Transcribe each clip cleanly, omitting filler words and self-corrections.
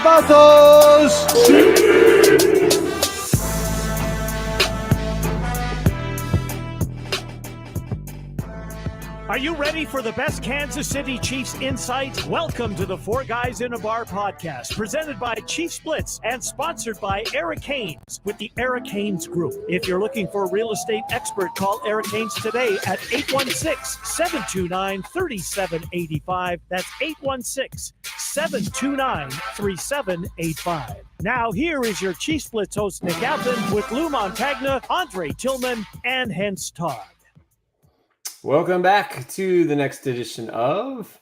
Vatos! Are you ready for the best Kansas City Chiefs insight? Welcome to the Four Guys in a Bar podcast, presented by Chiefs Blitz and sponsored by Eric Haynes with the Eric Haynes Group. If you're looking for a real estate expert, call Eric Haynes today at 816-729-3785. That's 816-729-3785. Now, here is your Chiefs Blitz host, Nick Athan, with Lou Montagna, Andre Tillman, and Hense Todd. Welcome back to the next edition of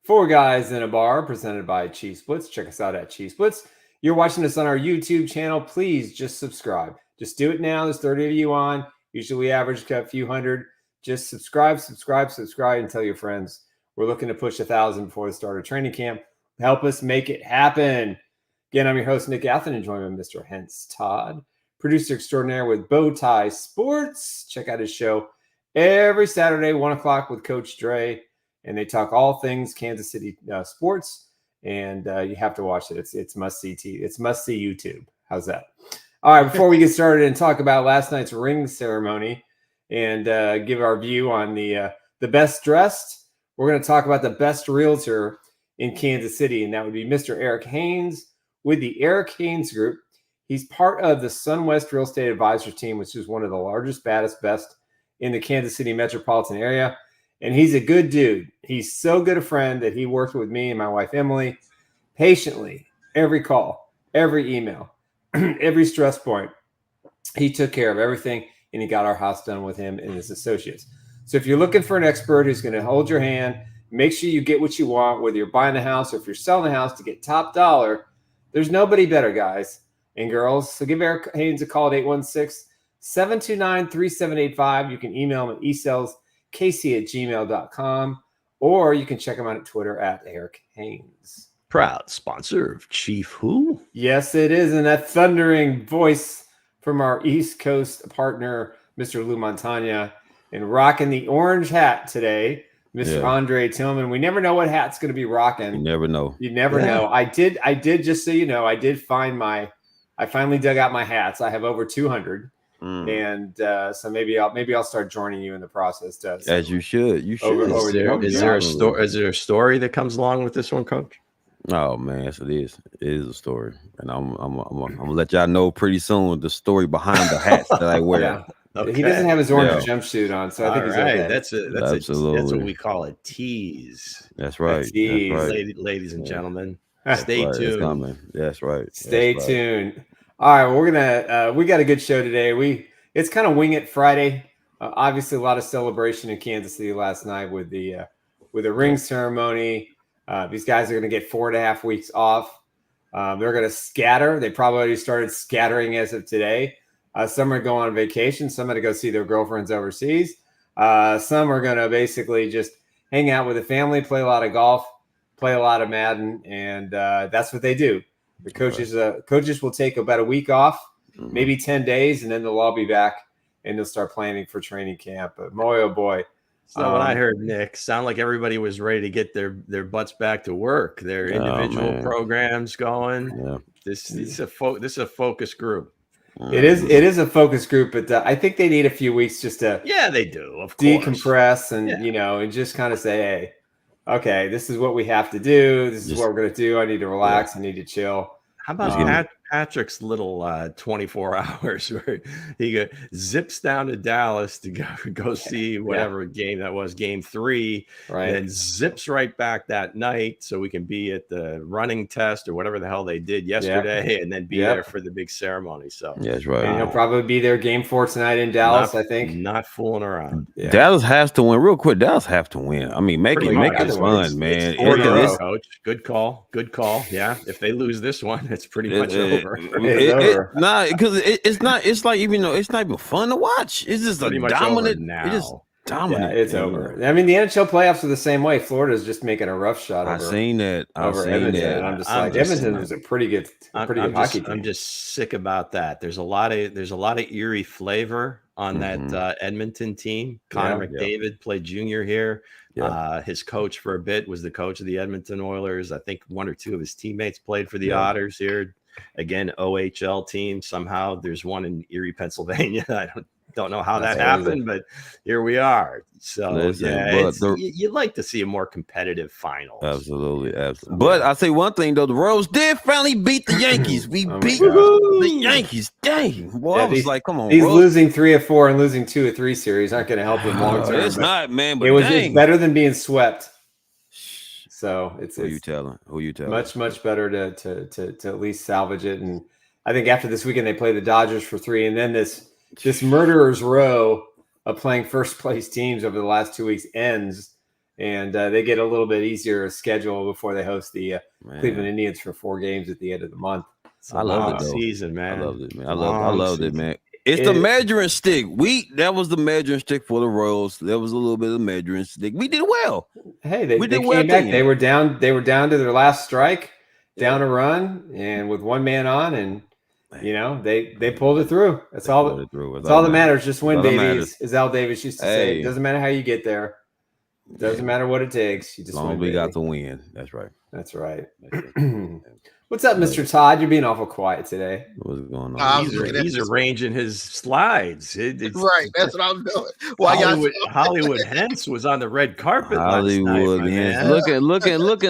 Four Guys in a Bar, presented by Chiefs Blitz. Check us out at Chiefs Blitz. You're watching us on our YouTube channel. Please just subscribe. Just do it now. There's 30 of you on. Usually we average a few hundred. Just subscribe, and tell your friends. We're looking to push 1,000 before the start of training camp. Help us make it happen. Again, I'm your host, Nick Athan, and joined by Mr. Hense Todd, producer extraordinaire with Bowtie Sports. Check out his show every Saturday, 1 o'clock with Coach Dre, and they talk all things Kansas City sports, and you have to watch it. It's must-see TV. It's must-see YouTube. How's that? All right, before we get started and talk about last night's ring ceremony and give our view on the best dressed, we're going to talk about the best realtor in Kansas City, and that would be Mr. Eric Haynes with the Eric Haynes Group. He's part of the SunWest Real Estate Advisors team, which is one of the largest, baddest, best in the Kansas City metropolitan area. And he's a good dude. He's so good a friend that he worked with me and my wife, Emily, patiently, every call, every email, every stress point. He took care of everything, and he got our house done with him and his associates. So if you're looking for an expert who's going to hold your hand, make sure you get what you want, whether you're buying a house or if you're selling a house to get top dollar, there's nobody better, guys and girls. So give Eric Haynes a call at 816-729-3785. You can email him at esaleskc@gmail.com, or you can check him out at Twitter at Eric Haynes. Proud sponsor of Chief Who? Yes, it is. And that thundering voice from our East Coast partner, Mr. Lou Montagna, and rocking the orange hat today, Mr. Andre Tillman. We never know what hat's going to be rocking. You never know. You never know. I did, just so you know, I finally dug out my hats. I have over 200. And so maybe I'll start joining you in the process. As you should. You should. Is there a story that comes along with this one, Coach? Oh man, yes, it is. It is a story, and I'm gonna let y'all know pretty soon the story behind the hats that I wear. Yeah. Okay. He doesn't have his orange jumpsuit on, so I think he's okay. That's what we call a tease. That's right. Tease. That's right. Ladies and gentlemen, stay tuned. That's right. Stay tuned. All right, we're gonna we got a good show today. It's kind of Wing It Friday. Obviously, a lot of celebration in Kansas City last night with the ring ceremony. These guys are gonna get 4.5 weeks off. They're gonna scatter. They probably already started scattering as of today. Some are going on vacation. Some are going to go see their girlfriends overseas. Some are going to basically just hang out with the family, play a lot of golf, play a lot of Madden, and that's what they do. The coaches will take about a week off, maybe 10 days, and then they'll all be back, and they'll start planning for training camp. But boy, oh boy. So what I heard, Nick, sound like everybody was ready to get their butts back to work, their individual programs going. Yeah. This is a focus group. It is a focus group, but I think they need a few weeks just to they do, of course, decompress and and just kind of say, hey, okay, this is what we have to do. This is what we're gonna do. I need to relax. I need to chill. How about Patrick's little 24 hours where he zips down to Dallas to go see whatever game that was, game 3, right? And then zips right back that night so we can be at the running test or whatever the hell they did yesterday, and then be there for the big ceremony. So that's right. And he'll probably be there game 4 tonight in Dallas. I think not fooling around. Yeah. Dallas has to win real quick. Dallas have to win. I mean, make it fun, man. Coach, good call. Yeah, if they lose this one, it's pretty much over. Because it's not. It's like, even though it's not even fun to watch. It's just pretty a much dominant. now. dominant. Yeah, it's over. I mean, the NHL playoffs are the same way. Florida's just making a rough shot I over. seen that. Over Edmonton. And I'm just like, Edmonton was a pretty good hockey team. I'm just sick about that. There's a lot of eerie flavor on that Edmonton team. Connor McDavid played junior here. Yeah. His coach for a bit was the coach of the Edmonton Oilers. I think one or two of his teammates played for the Otters here. Again, OHL team. Somehow there's one in Erie, Pennsylvania. I don't know how that happened, but here we are. So you'd like to see a more competitive finals. Absolutely. But I say one thing though, the Royals did finally beat the Yankees. We beat the Yankees. Dang, boy, I was like, come on. He's losing 3 of 4 and losing 2 of 3 series aren't going to help him long term. It's not, man. But it's better than being swept. So it's who you telling? Much better to at least salvage it. And I think after this weekend they play the Dodgers for 3, and then this murderer's row of playing first place teams over the last 2 weeks ends, and they get a little bit easier schedule before they host the Cleveland Indians for 4 games at the end of the month. So I love the season, man. I loved it, man. I loved it, man. It's the measuring stick. That was the measuring stick for the Royals. There was a little bit of measuring stick. We did well. Hey, they came back. They were down to their last strike, down a run, and with 1 man on, and they pulled it through. That's all that matters. Just win, babies, as Al Davis used to say. It doesn't matter how you get there. It doesn't matter what it takes. You just win. We got to win. That's right. That's right. What's up, Mr. Todd? You're being awful quiet today. What's going on? He's arranging his slides. Right. That's what I'm doing. Hollywood Hense was on the red carpet. Hollywood Hense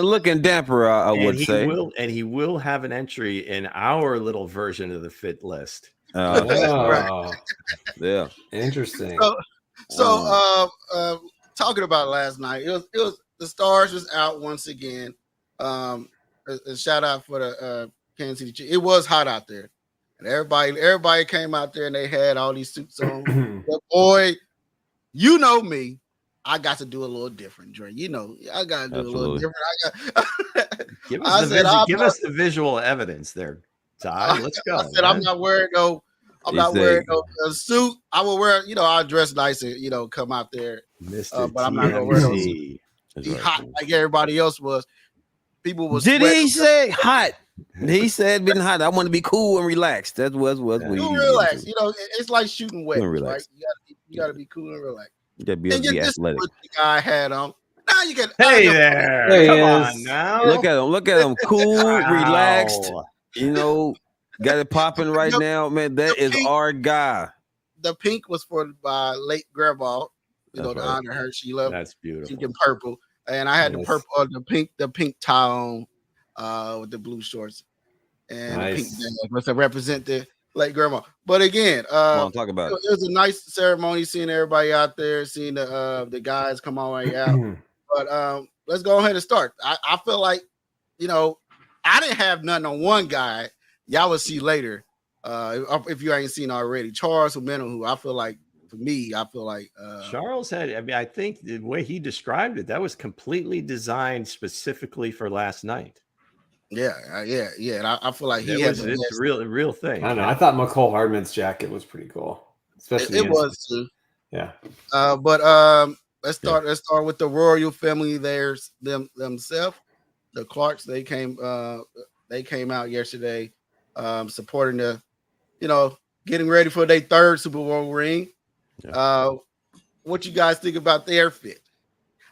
looking dapper. I would say. And he will have an entry in our little version of the fit list. Right. Yeah. Interesting. So talking about last night, it was the Stars was out once again. A shout out for the Kansas City Chiefs. It was hot out there, and everybody came out there and they had all these suits on. But boy, you know me, I got to do a little different, Dre. I got to do a little different. Give us the visual evidence there, Todd. Let's go. I said I'm not wearing no suit. I will wear, I'll dress nice and come out there. Mr. But I'm not gonna wear no suit. Be hot like everybody else was. People was. Did he say hot? He said been hot. I want to be cool and relaxed. That was what he relax. It's like shooting wet, right? You got to be cool and relaxed. You got to be athletic. What the guy had on. Now you get. Hey there! Come on now. Look at him. Cool, relaxed. Got it popping right now, man. That is our guy. The pink was for late grandma. To honor her. She loved. That's beautiful. Pink and purple. And I had the purple, the pink tie on with the blue shorts and the pink band to represent the late grandma. But again, talk about it was a nice ceremony seeing everybody out there, seeing the guys come all the way out. But let's go ahead and start. I feel like, I didn't have nothing on one guy. Y'all will see later if you ain't seen already. Charles Humeno, who I feel like. For me, I feel like Charles had. I think the way he described it, that was completely designed specifically for last night. Yeah. And I feel like it's a real thing. I don't know. I thought McCole Hardman's jacket was pretty cool, especially it was too. Yeah. But let's start. Let's start with the royal family. Themselves, the Clarks. They came out yesterday, supporting getting ready for their 3rd Super Bowl ring. Yeah. What you guys think about their fit?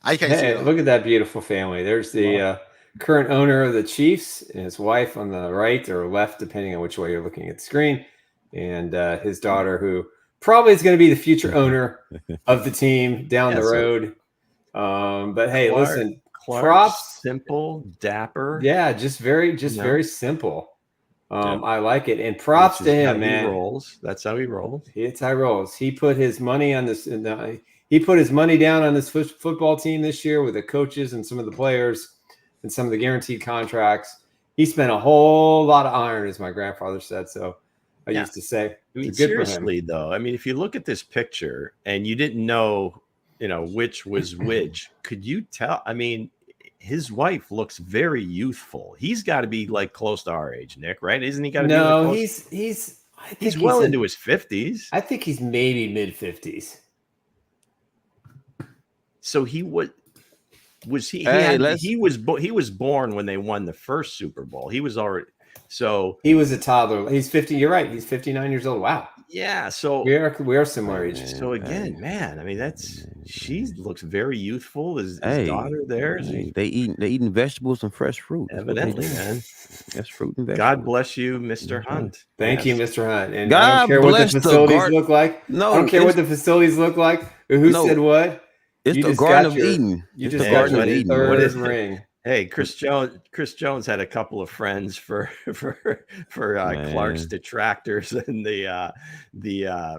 I can't see it. Look at that beautiful family. There's the current owner of the Chiefs and his wife on the right or left, depending on which way you're looking at the screen, and his daughter, who probably is going to be the future owner of the team down the road. But hey, listen, props, simple, dapper. Yeah, just very simple. I like it, and props to him, man. That's how he rolls. It's how he rolls. He put his money on this. He put his money down on this football team this year with the coaches and some of the players and some of the guaranteed contracts. He spent a whole lot of iron, as my grandfather said. So I used to say. Seriously, though, if you look at this picture and you didn't know, which was which, could you tell? His wife looks very youthful. He's got to be like close to our age, Nick, right? Isn't he got to be? No, he's well into his 50s. I think he's maybe mid 50s. So he was he? Hey, He was born when they won the first Super Bowl. He was already he was a toddler. He's 50. You're right. He's 59 years old. Wow. Yeah. So we are similar age. So again, man, I mean, she looks very youthful. His daughter there. They eating vegetables and fresh fruit. Evidently, man. That's fruit and vegetables. God bless you, Mr. Hunt. Thank you, Mr. Hunt. And God I don't care what the facilities look like. No, I don't care what the facilities look like. Or who said what. It's the Garden of Eden. You just got your third ring. Hey, Chris Jones had a couple of friends for Clark's detractors and the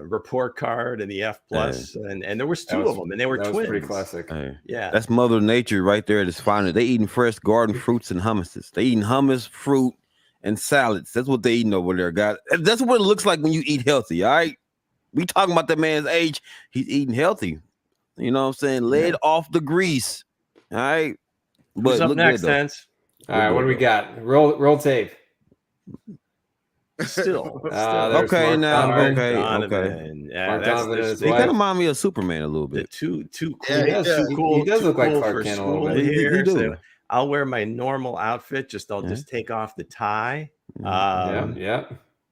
report card and the F plus, and there was two of them, and they were twins. Pretty classic. Yeah, that's Mother Nature right there at its finest. They eating fresh garden fruits and hummuses. They eating hummus, fruit, and salads. That's what they eating over there, guys. That's what it looks like when you eat healthy. All right, we talking about that man's age. He's eating healthy. You know what I'm saying? Laid off the grease. All right. Who's up next, Hense? All right, what do we got? Roll tape. Still. Okay, now. Okay. Yeah, they kind of remind me of Superman a little bit. Too cool. Yeah, he does look like Clark Kent a little bit. He do. I'll wear my normal outfit. I'll just take off the tie.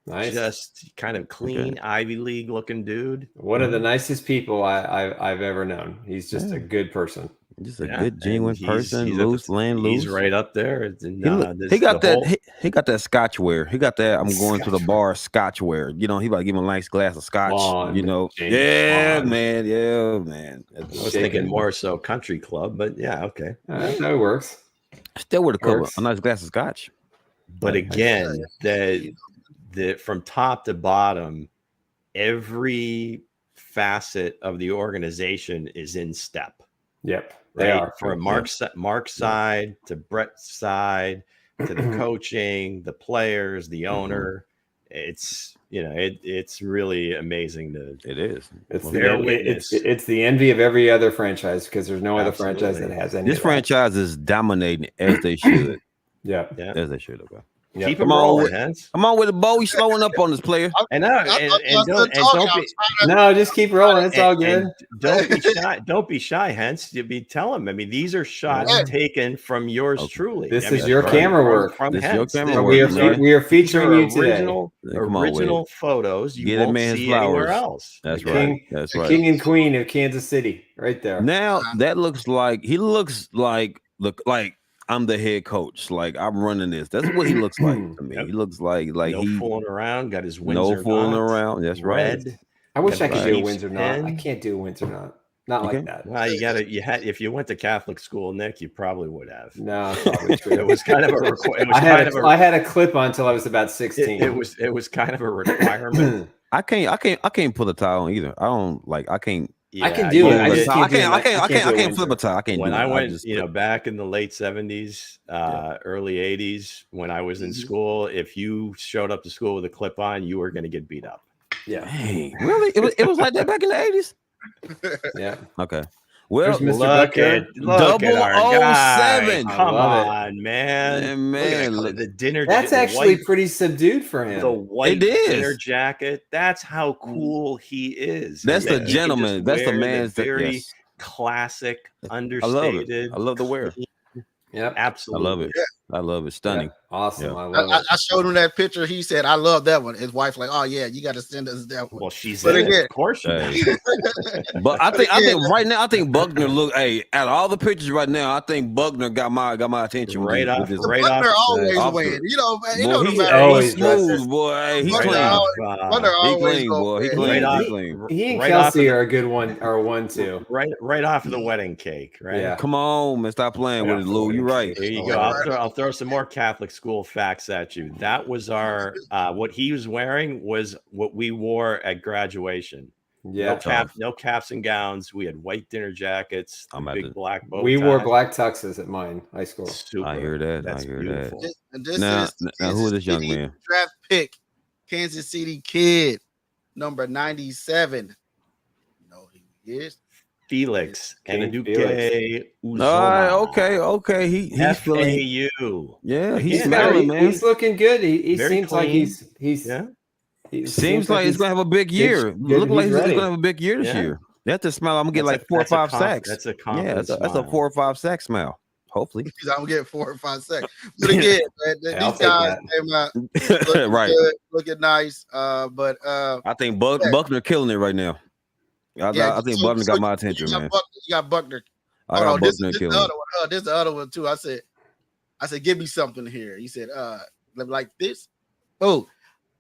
Nice. Just kind of clean Ivy League looking dude. One of the nicest people I've ever known. He's just a good person. Just a good, genuine person. Loose. He's right up there. He got that Scotch wear. He got that. I'm going to the bar Scotch wear. You know, he about to give him a nice glass of Scotch. Bond, you know, man. Yeah, man. I was thinking more so country club, but yeah, okay. That works. Still with a nice glass of Scotch. But again, the from top to bottom, every facet of the organization is in step. Yep. They are from Mark's side to Brett's side to the coaching, the players, the owner. It's it's really amazing it is. It's the envy of every other franchise because there's no other franchise that has any. This franchise is dominating as they should. Yeah. As they should. Okay. Yep. Keep him rolling, Hense. Come on with the bow. He's slowing up on this player. Just keep rolling. It's all good. Don't be shy. Don't be shy, Hense. Tell him. I mean, these are shots taken from yours truly. This is your camera work. From this Hense. Your camera work. We are featuring you today. Original photos. You won't see anywhere else. That's right. That's right. King and Queen of Kansas City, right there. Now that looks like I'm the head coach. Like I'm running this. That's what he looks like to me. He looks like he fooling around. Got his Windsor. No fooling around. That's right. I wish I could do a Windsor knot. I can't do a Windsor knot. Not like that. Well, if you went to Catholic school, Nick, you probably would have. No, probably true. It was kind of a requirement. I had a clip on until I was about 16. It was kind of a requirement. I can't put a tie on either. I can't. Yeah, I can do it. I can't flip a tie. I can't. When I went, back in the late 70s, early 80s, when I was in school, if you showed up to school with a clip on, you were going to get beat up. Yeah. Dang, really? It was like that back in the 80s. Yeah. Okay. Well, look at our guy. Come on, man. Look, the dinner. That's actually pretty subdued for him. The white dinner jacket. That's how cool he is. That's the gentleman. That's the man's very classic, understated. I love the wear. Yeah, absolutely. I love it. I love it. Stunning. Yeah. Awesome. Yeah. I love it. I showed him that picture. He said, "I love that one." His wife, like, "Oh yeah, you got to send us that one." Well, she's in it. Of course she does. But I think right now, Buckner look. Hey, out of all the pictures right now, I think Buckner got my attention. Right off. Buckner always wins. You know, man. You know, he's always smooth, boy. Hey, he's clean. Buckner always clean, boy. He clean. He and Kelsey are a good one. Are 1-2. Right off of the wedding cake. Right. Yeah. Come on, man. Stop playing with it, Lou. You're right. There you go. I'll throw some more Catholic school facts at you. That was our what he was wearing was what we wore at graduation. Yeah, no caps and gowns. We had white dinner jackets, big black bow We wore black tuxes at mine high school. Super. I hear that. That's beautiful. This now who is this young City man? Draft pick, Kansas City kid, number 97. No, he is. Felix Kenaduke Uzoma. Okay. He's feeling. Yeah, he's smelling, man. He's looking good. He seems clean. like he's seems like he's gonna have a big year. Look like he's gonna have a big year this year. That's a smile. I'm gonna get like 4 or 5 sacks. That's a confidence. Yeah, that's a 4 or 5 sack smile. Hopefully, I'm gonna get 4 or 5 sacks. But again, man, these guys came out right, looking nice. But I think Buckner killing it right now. I think Buckner got my attention, man. You got Buckner. I got Buckner killing it. This is the other one too. I said, give me something here. He said, like this. Oh,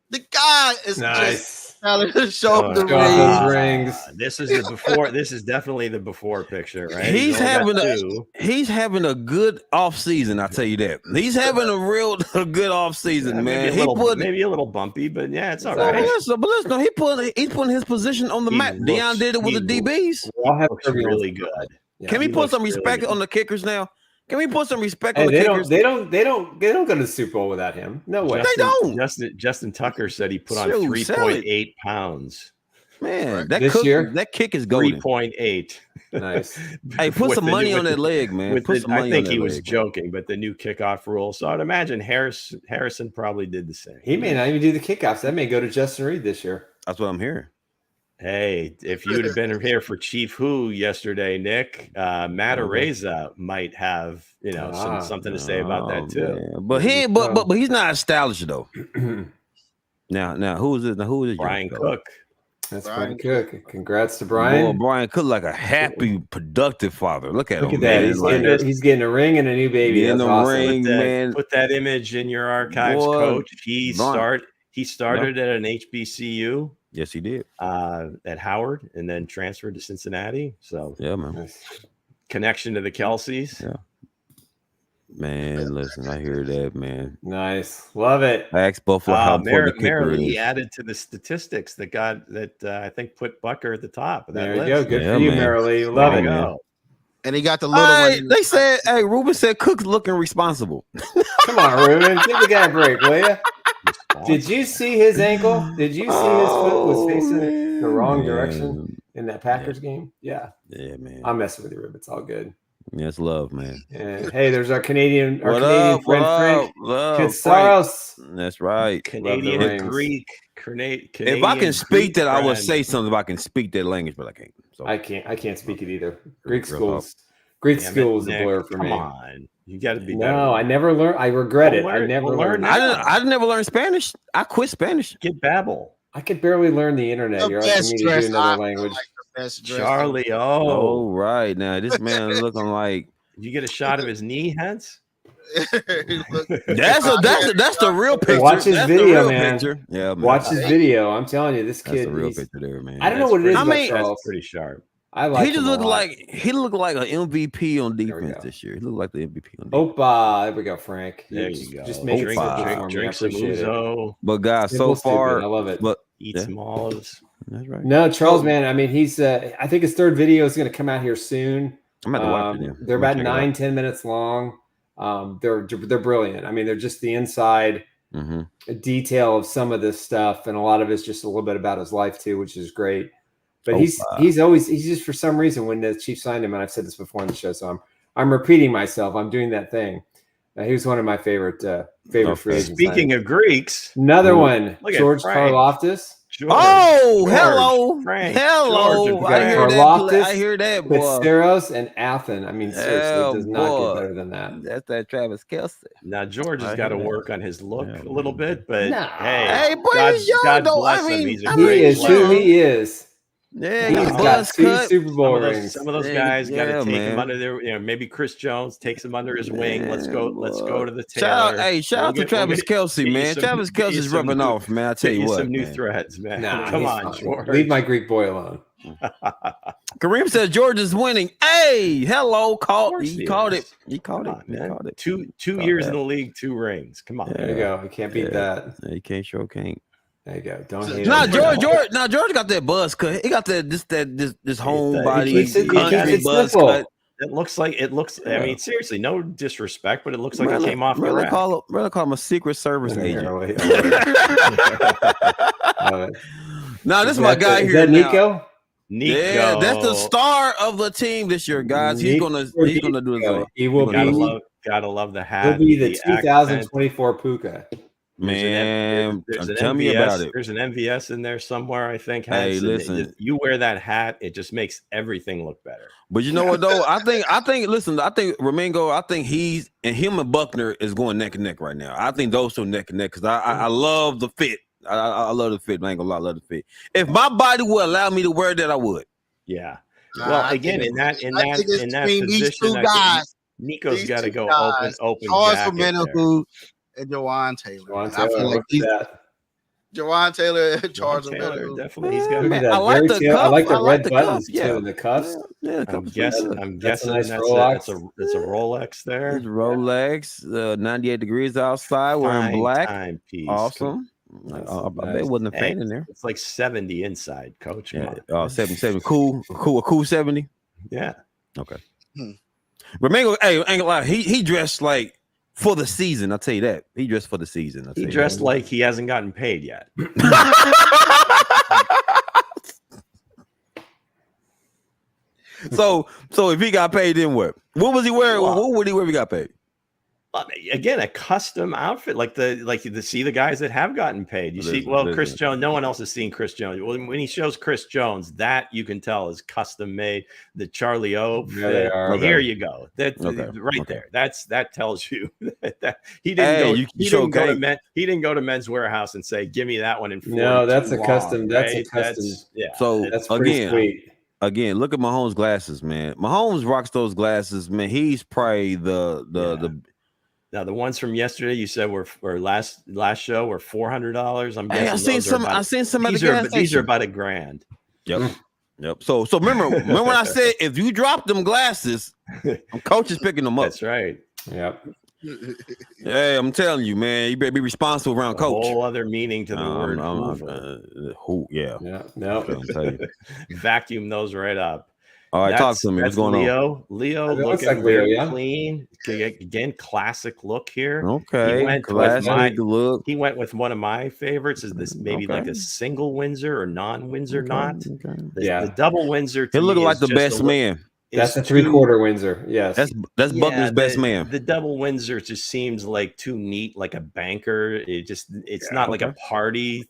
the guy is nice. Just showing the rings. This is the before. This is definitely the before picture, right? He's having a good off season. I tell you that. He's having a good off season, man. Maybe a little bumpy, but yeah, it's all right. But listen, he's putting his position on the map. Deion did it with the DBs. Looks really good. Yeah, can we put some respect on the kickers now? Can we put some respect on the kickers? They don't go to the Super Bowl without him. No way. They don't. Justin Tucker said he put on 3.8 pounds. Man, right. that kick is golden. 3.8. Nice. Hey, put some money on that leg, man. I think he was joking, but the new kickoff rule. So I'd imagine Harrison probably did the same. He may not even do the kickoffs. That may go to Justin Reed this year. That's what I'm hearing. Hey, if you'd have been here for Chief Who yesterday, Nick, Matt Areza might have something to say about that too. Man. But he's not stylish though. now who is it? Who is it? Brian Cook. That's Brian Cook. Congrats to Brian. Boy, Brian Cook like a happy, productive father. Look at him. That. He's getting a ring and a new baby. In the ring, man. Put that image in your archives, Coach. He started at an HBCU. Yes, he did. At Howard and then transferred to Cincinnati. So yeah, man. Connection to the Kelseys. Yeah. Man, listen, I hear that, man. Nice. Love it. I asked Buffalo how important the kicker is. He added to the statistics that I think put Bucker at the for that there you list. go. Good for you, Marilee. Love it. Man. And he got the little one. They said, Ruben said Cook's looking responsible. Come on, Ruben. Give the guy a break, will you? Did you see his ankle? Did you see his foot was facing the wrong direction in that Packers game? Yeah. Yeah, man. I'm messing with you, Ruben. It's all good. Yeah, it's love, man. And hey, there's our Canadian friend, Frank Casaros. That's right. Canadian and Greek. If I can speak that, I would say something. If I can speak that language, but I can't. So I can't speak it either. Greek schools is a blur for me. Come on. You got to be. No, I never learned. I regret it. I never learned. I never learned Spanish. I quit Spanish. Get Babbel. I could barely learn the internet. You're asking me to do another language. Charlie, oh, right now this man is looking like. You get a shot of his knee, Hense? That's the real picture. Watch his video, man. Yeah, man. Watch his video. I'm telling you, this kid. That's the real picture there, man. I don't know what it is. I mean, that's pretty sharp. He looked like an MVP on defense this year. He looked like the MVP on defense. Opa, there we go, Frank. There you go. Just make drink some Uzo. But guys, so far, I love it. But eat some olives. That's right. No, Charles, man. I mean, he's. I think his third video is going to come out here soon. I'm about to watch it. They're about 9-10 minutes long. They're brilliant. I mean, they're just the inside detail of some of this stuff, and a lot of it's just a little bit about his life too, which is great. But he's just for some reason when the Chiefs signed him, and I've said this before on the show, so I'm repeating myself. I'm doing that thing. He was one of my favorite free agents. Speaking of Greeks, another one, George Karlaftis. Oh, hello, Frank. Hello. I hear that, boy. Pitzeros and Athan. I mean, seriously, it does not get better than that. That's that Travis Kelce. Now, George has got to work on his look a little bit, but hey, boy, he's young, God though. bless him. He is who he is. Yeah, he's got 2 Super Bowl rings. Some of those guys got to take him under their, maybe Chris Jones takes him under his wing. Let's go to the tailor. Shout out to Travis Kelce, man. Travis Kelce's rubbing off, man. I tell you what, some new threads, man. Come on, George. Leave my Greek boy alone. Kareem says George is winning. Hey, hello, he called it. He called it. 2 years in the league, 2 rings. Come on, there you go. You can't beat that. You can't. There you go. Don't hate George got that buzz cut. He got this homebody country buzz cut. It looks. I mean, seriously, no disrespect, but it looks like it came off. Really call him a Secret Service agent. No, this is my guy here. Is that Nico? Nico. Yeah, that's the star of the team this year, guys. He's gonna do his thing. He will gotta love the hat. He'll be the 2024 Puka. Man, there's an tell me about it. There's an MVS in there somewhere, I think. Hey, listen, you wear that hat, it just makes everything look better. But you know what though? I think Romingo, I think him and Buckner is going neck and neck right now. I think those two neck and neck because I love the fit. I love the fit. I ain't gonna lie, I love the fit. If my body would allow me to wear that, I would. Yeah. Well, again, in that position, these two guys, Nico's got to go open. Charles Romero and Jawan Taylor. I feel like Jawan Taylor and Charles Romero. Definitely, he's got. I like the cuff. I like the red buttons too. The cuffs. Yeah, I'm guessing that's a Rolex there. It's Rolex. 98 degrees outside. Wearing black. Timepiece. Awesome. I bet it wasn't a fan in there. It's like 70 inside, Coach. Yeah. 70. Cool 70. Yeah. Okay. Romingo, hey, ain't gonna lie. He dressed like for the season. I'll tell you that. He dressed for the season. He dressed like he hasn't gotten paid yet. So if he got paid, then what? What was he wearing? What would he wear if he got paid? Again, a custom outfit like the guys that have gotten paid. You see, Chris Jones. No one else has seen Chris Jones. When he shows Chris Jones, that you can tell is custom made. The Charlie O. Here you go. That there. That tells you that he didn't He didn't go to Men's Warehouse and say, "Give me that one." No, that's a custom. That's a custom. So that's pretty sweet. Again, look at Mahomes' glasses, man. Mahomes rocks those glasses, man. He's probably the. Now the ones from yesterday you said were last show were $400. I'm guessing. I seen some at the gas station. These are about $1,000. Yep. So remember when I said if you drop them glasses, Coach is picking them up. That's right. Yep. Hey, I'm telling you, man, you better be responsible around Coach. Whole other meaning to the word. No. I'm telling you. Vacuum those right up. All right, talk to me. What's going on? Leo looking very clean. Again, classic look here. Okay, classic look. He went with one of my favorites. Is this maybe like a single Windsor or non-Windsor knot? The double Windsor. He looking like the best man. That's a 3/4 Windsor. Yes, that's Buckner's best man. The double Windsor just seems like too neat, like a banker. It's not like a party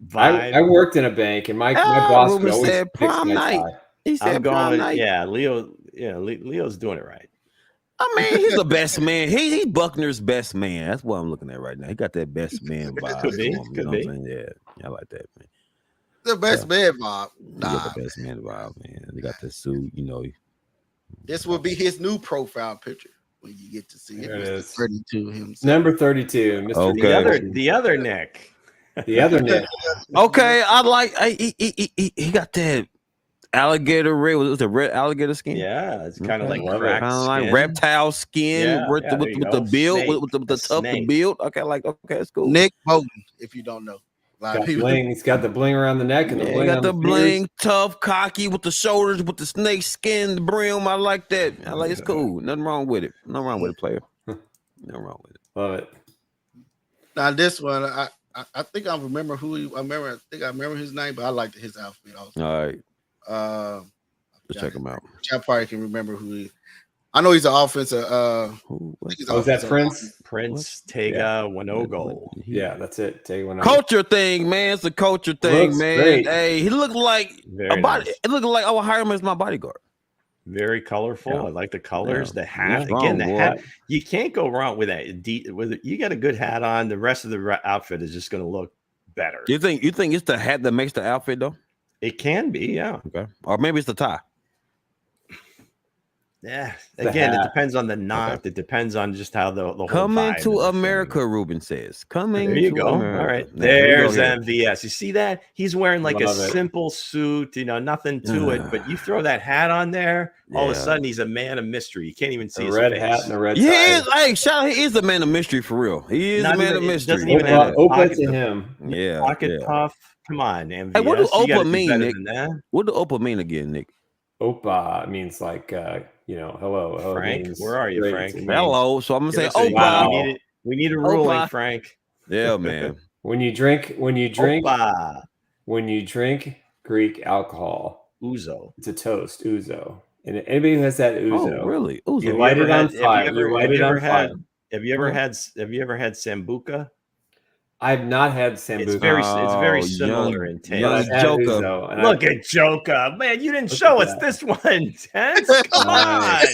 vibe. I worked in a bank, and my boss would always fix my tie. He said, Leo's doing it right. I mean, he's the best man. He's Buckner's best man. That's what I'm looking at right now. He got that best man vibe. Could be. Yeah, I like that, man. The best man vibe. The best man vibe, man. He got that suit, This will be his new profile picture when you get to see it. There it is. 32 himself. Number 32, Mr. Okay. The other Nick. The other Nick. Okay, I like. He got that alligator red. Was it red alligator skin? Yeah, it's kind of like kind of like reptile skin with the build, with the tough build. Okay, it's cool. Nick Bowden, if you don't know. Bling. He's got the bling around the neck and the bling. Got the bling, tough, cocky with the shoulders, with the snake skin, the brim. I like that. It's cool. Nothing wrong with it. Nothing wrong with it, player. Nothing wrong with it. Love it. Now this one, I think I remember I think I remember his name, but I liked his outfit also. All right. Let's check him out. I probably can remember who he. I know he's an offensive. Is that Prince? Prince Tega Winogo. Yeah, that's it. Tega Winogo. Culture thing, man. It's a culture thing, Looks man. great. Hey, he looked like a body. It looked like I would hire him as my bodyguard. Very colorful. I like the colors. Yeah. The hat. What's Again, wrong, the boy? hat. You can't go wrong with that. With it, you got a good hat on. The rest of the outfit is just going to look better. You think it's the hat that makes the outfit though? It can be, yeah. Okay. Or maybe it's the tie. Yeah. Again, it depends on the knot. Okay. It depends on just how the whole Coming vibe to is. America, Ruben says. Coming there you to go. America. All right. There There's MVS. You see that? He's wearing like Love a it. simple suit, nothing to it. But you throw that hat on there, all of a sudden he's a man of mystery. You can't even see his red face. hat and a red He tie. is. Hey, shout out, he is a man of mystery for real. He is a man of mystery. Doesn't even have a Opa pocket to him. Yeah. Pocket puff. Come on, MVS. Hey, what do You gotta Opa do mean, better Nick? than that. What do Opa mean again, Nick? Opa means like, hello. Hello Frank, means where are you, great. Frank? It means- Hello. So I'm gonna say Opa. Wow. We need a ruling, Opa. Frank. Yeah, man. When you drink Opa. Greek alcohol, Uzo. it's a toast, ouzo. And anybody who has that ouzo, Oh, really? Ooh, you light it on fire. You light it on fire. Have you ever had Sambuca? I've not had Sambuca. It's very similar in taste. Young Joker. Look at Joker, man! You didn't show us this one, Tense. Come on,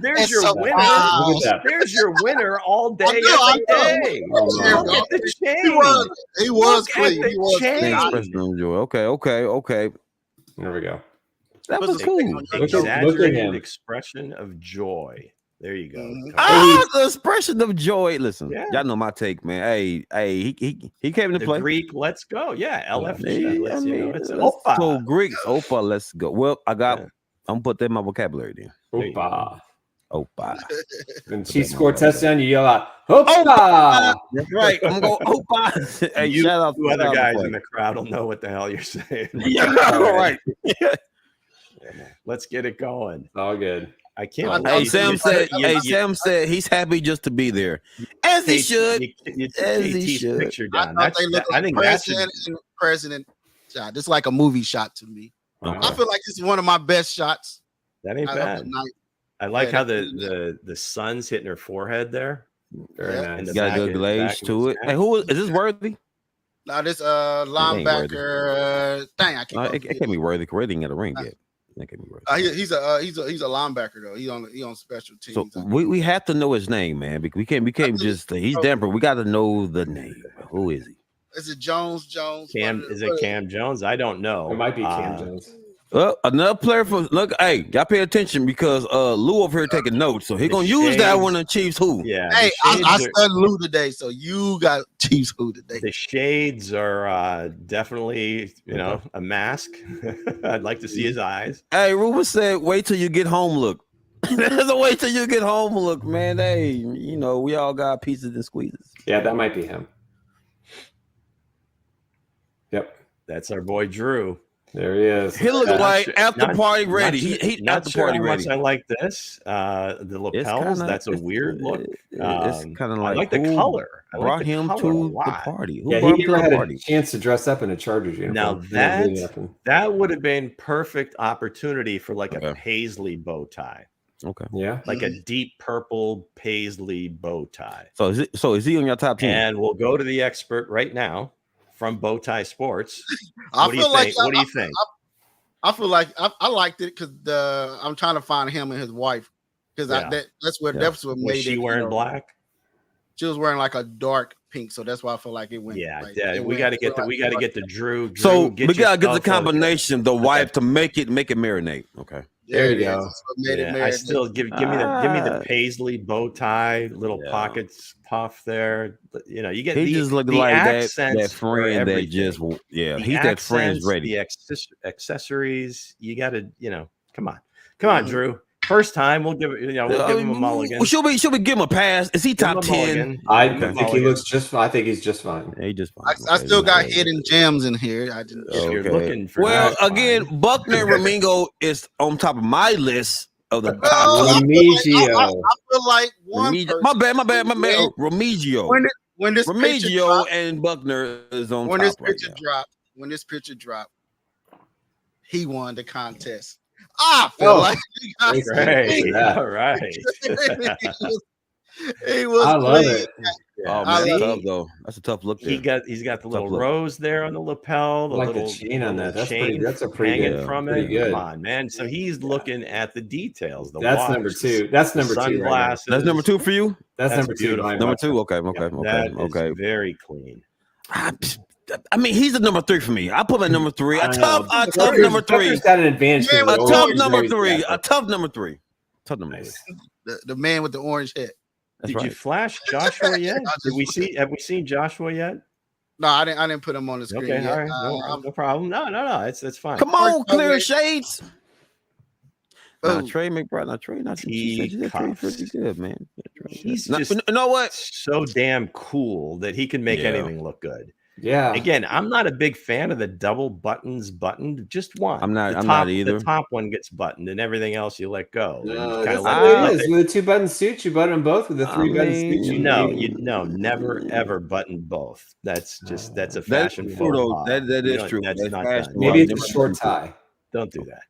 there's your winner. There's your winner all day, every day. Look at the chain. He was clean. He was Expression of joy. Okay. There we go. That was cool. Exaggerated expression of joy. There you go. The expression of joy. Listen, y'all know my take, man. Hey, he came into play. Greek, let's go. Yeah, LFG. Let's Opa. So Greeks, Opa, let's go. Well, I'm gonna put that in my vocabulary then. Opa. When Chiefs score a touchdown, you yell out, Opa! That's right. I'm going to go, Opa. Hey, shout out to other guys in the crowd will know what the hell you're saying. Yeah, all right. Let's get it going. All good. I can't. Hey, Sam said he's happy just to be there, as he should. As he should. Picture down. I think president shot. It's like a movie shot to me. I feel like this is one of my best shots. That ain't bad. I like how the sun's hitting her forehead there. Very nice. Got a good glaze to it. Hey, who is this? Worthy? No, this linebacker. Dang, I can't. It can't be Worthy. Worthy ain't got a ring yet. He's a linebacker though. He on special teams. So we have to know his name, man. We can't just he's Denver. We got to know the name. Who is he? Is it Jones? Is it Cam Jones? I don't know. It might be Cam Jones. Another player from hey, y'all pay attention because Lou over here taking notes, so he's gonna use that one on Chiefs who. Yeah. Hey, I studied Lou today, so you got Chiefs who today. The shades are definitely a mask. I'd like to see his eyes. Hey, Ruben said, "Wait till you get home." Look, there's a wait till you get home. Look, man. Hey, we all got pieces and squeezes. Yeah, that might be him. Yep, that's our boy Drew. There he is. He looks like after party ready. He after party ready. I like this. The lapels. That's a weird look. It's kind of like I like the color. I brought like him to the party. Who he never had a chance to dress up in a Chargers uniform. Now that would have been perfect opportunity for like a paisley bow tie. Okay. Yeah. Like a deep purple paisley bow tie. So is he on your top 10? And we'll go to the expert right now. From Bowtie Sports. What do you think? I feel like I liked it because I'm trying to find him and his wife because that's what made it. Was she wearing black? She was wearing like a dark pink, so that's why I feel like it went. Yeah, we got to get the Drew. So we got to get the combination, the wife to make it marinate. Okay. There you go. I still give me the paisley bow tie, little pockets puff there. You get he just looking like that friend that just he's that friend's ready. The accessories, you got to come on, Drew. First time, we'll give him a mulligan. Should we give him a pass? Is he top 10? I think he looks just fine. I think he's just fine. He just fine. I still got hidden gems in here. If you're looking for again, Buckner and Ramingo is on top of my list of the top. I feel like one. My bad. Remigio. When this Remigio and Buckner is on when top. When this picture dropped, he won the contest. I feel like all right. He was. I love it. Oh man, that's tough though. That's a tough look. There. He's got the little rose there on the lapel. The chain on that. That's pretty hanging from it. Good. Come on, man. So he's looking at the details. That's number 2. That's number 2. Sunglasses. That's number 2 for you. That's number 2. Number 2. Okay. That is very clean. I mean, he's a number 3 for me. I put him at number 3. A tough number 3. He's got an advantage. A tough number 3. A tough number 3. Tough number 3. The man with the orange head. Did you flash Joshua yet? Have we seen Joshua yet? No, I didn't put him on the screen. Okay, yet. all right. No problem. No, it's fine. Come on, clear shades. Trey McBride. Trey pretty good, man. He's just you know what? So damn cool that he can make anything look good. Yeah. Again, I'm not a big fan of the double buttons buttoned. Just one. I'm not either. The top one gets buttoned, and everything else you let go. No, that's not what it is. With a 2-button suit, you button them both. With a 3-button suit, no, never ever button both. That's a fashion photo. That is true. That's not fashion. Maybe it's a short tie. Don't do that.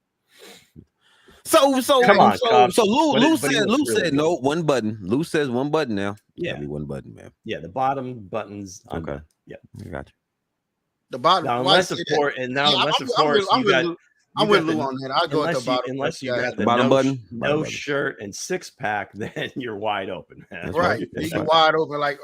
Come on, Cubs. so Lou But he said looks really no good. one button. Lou says one button now. Yeah. Gotta be one button, man. Yeah, the bottom buttons. Okay. Yeah. I got you. The bottom. Now, unless of course, I'm with Lou on that. I'll go at the bottom. Unless you got the bottom button, no shirt and six pack, then you're wide open, man. That's right. You're wide open like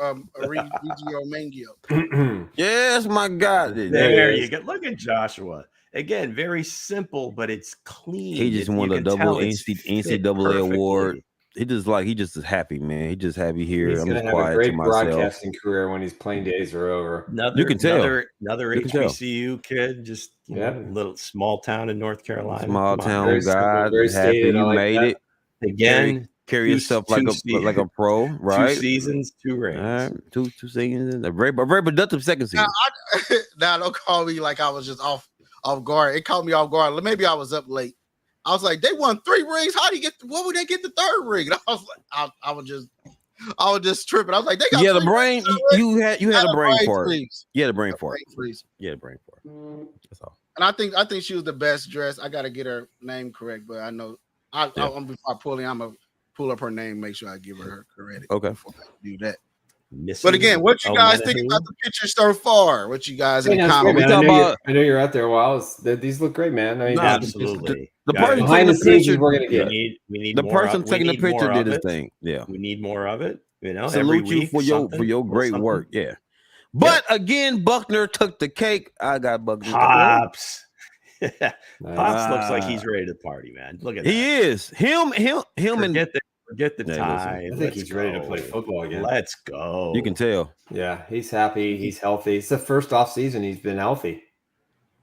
Regio Mangio. Yes, my God. There you go. Look at Joshua. Again, very simple, but it's clean. He just won a double NCAA award. He just is happy, man. He just happy here. He's gonna have a great broadcasting career when his playing days are over. You can tell. Another HBCU kid, just little small town in North Carolina. Small town guy, happy you made it. Again, carry yourself like a pro, right? 2 seasons, 2 rings. All right. Two seasons. A very productive second season. Now don't call me like I was just off guard. It caught me off guard. Maybe I was up late. I was like, they won 3 rings. How do you get? What would they get the 3rd ring? And I was like, I was just tripping. I was like, they got the brain. You had a brain for it. You had a brain for it. Yeah, brain for it. That's all. And I think she was the best dressed. I got to get her name correct, but I know before I I'm gonna pull up her name, make sure I give her credit. Okay, before I do that. But again, what you guys think about the picture so far? What you guys in the comments? I know you're out there a while. These look great, man. I mean, absolutely. The person behind the scenes, we're gonna get. We need the more person taking the picture did his thing. Yeah, we need more of it. Salute every you week for your great work. Yeah, but again, Buckner took the cake. I got Buckner. Pops. Pops looks like he's ready to party, man. Look at that. He is. Him and Forget the tie. I think he's ready to play football again. Let's go. Oh. You can tell. Yeah, he's happy. He's healthy. It's the first off season he's been healthy.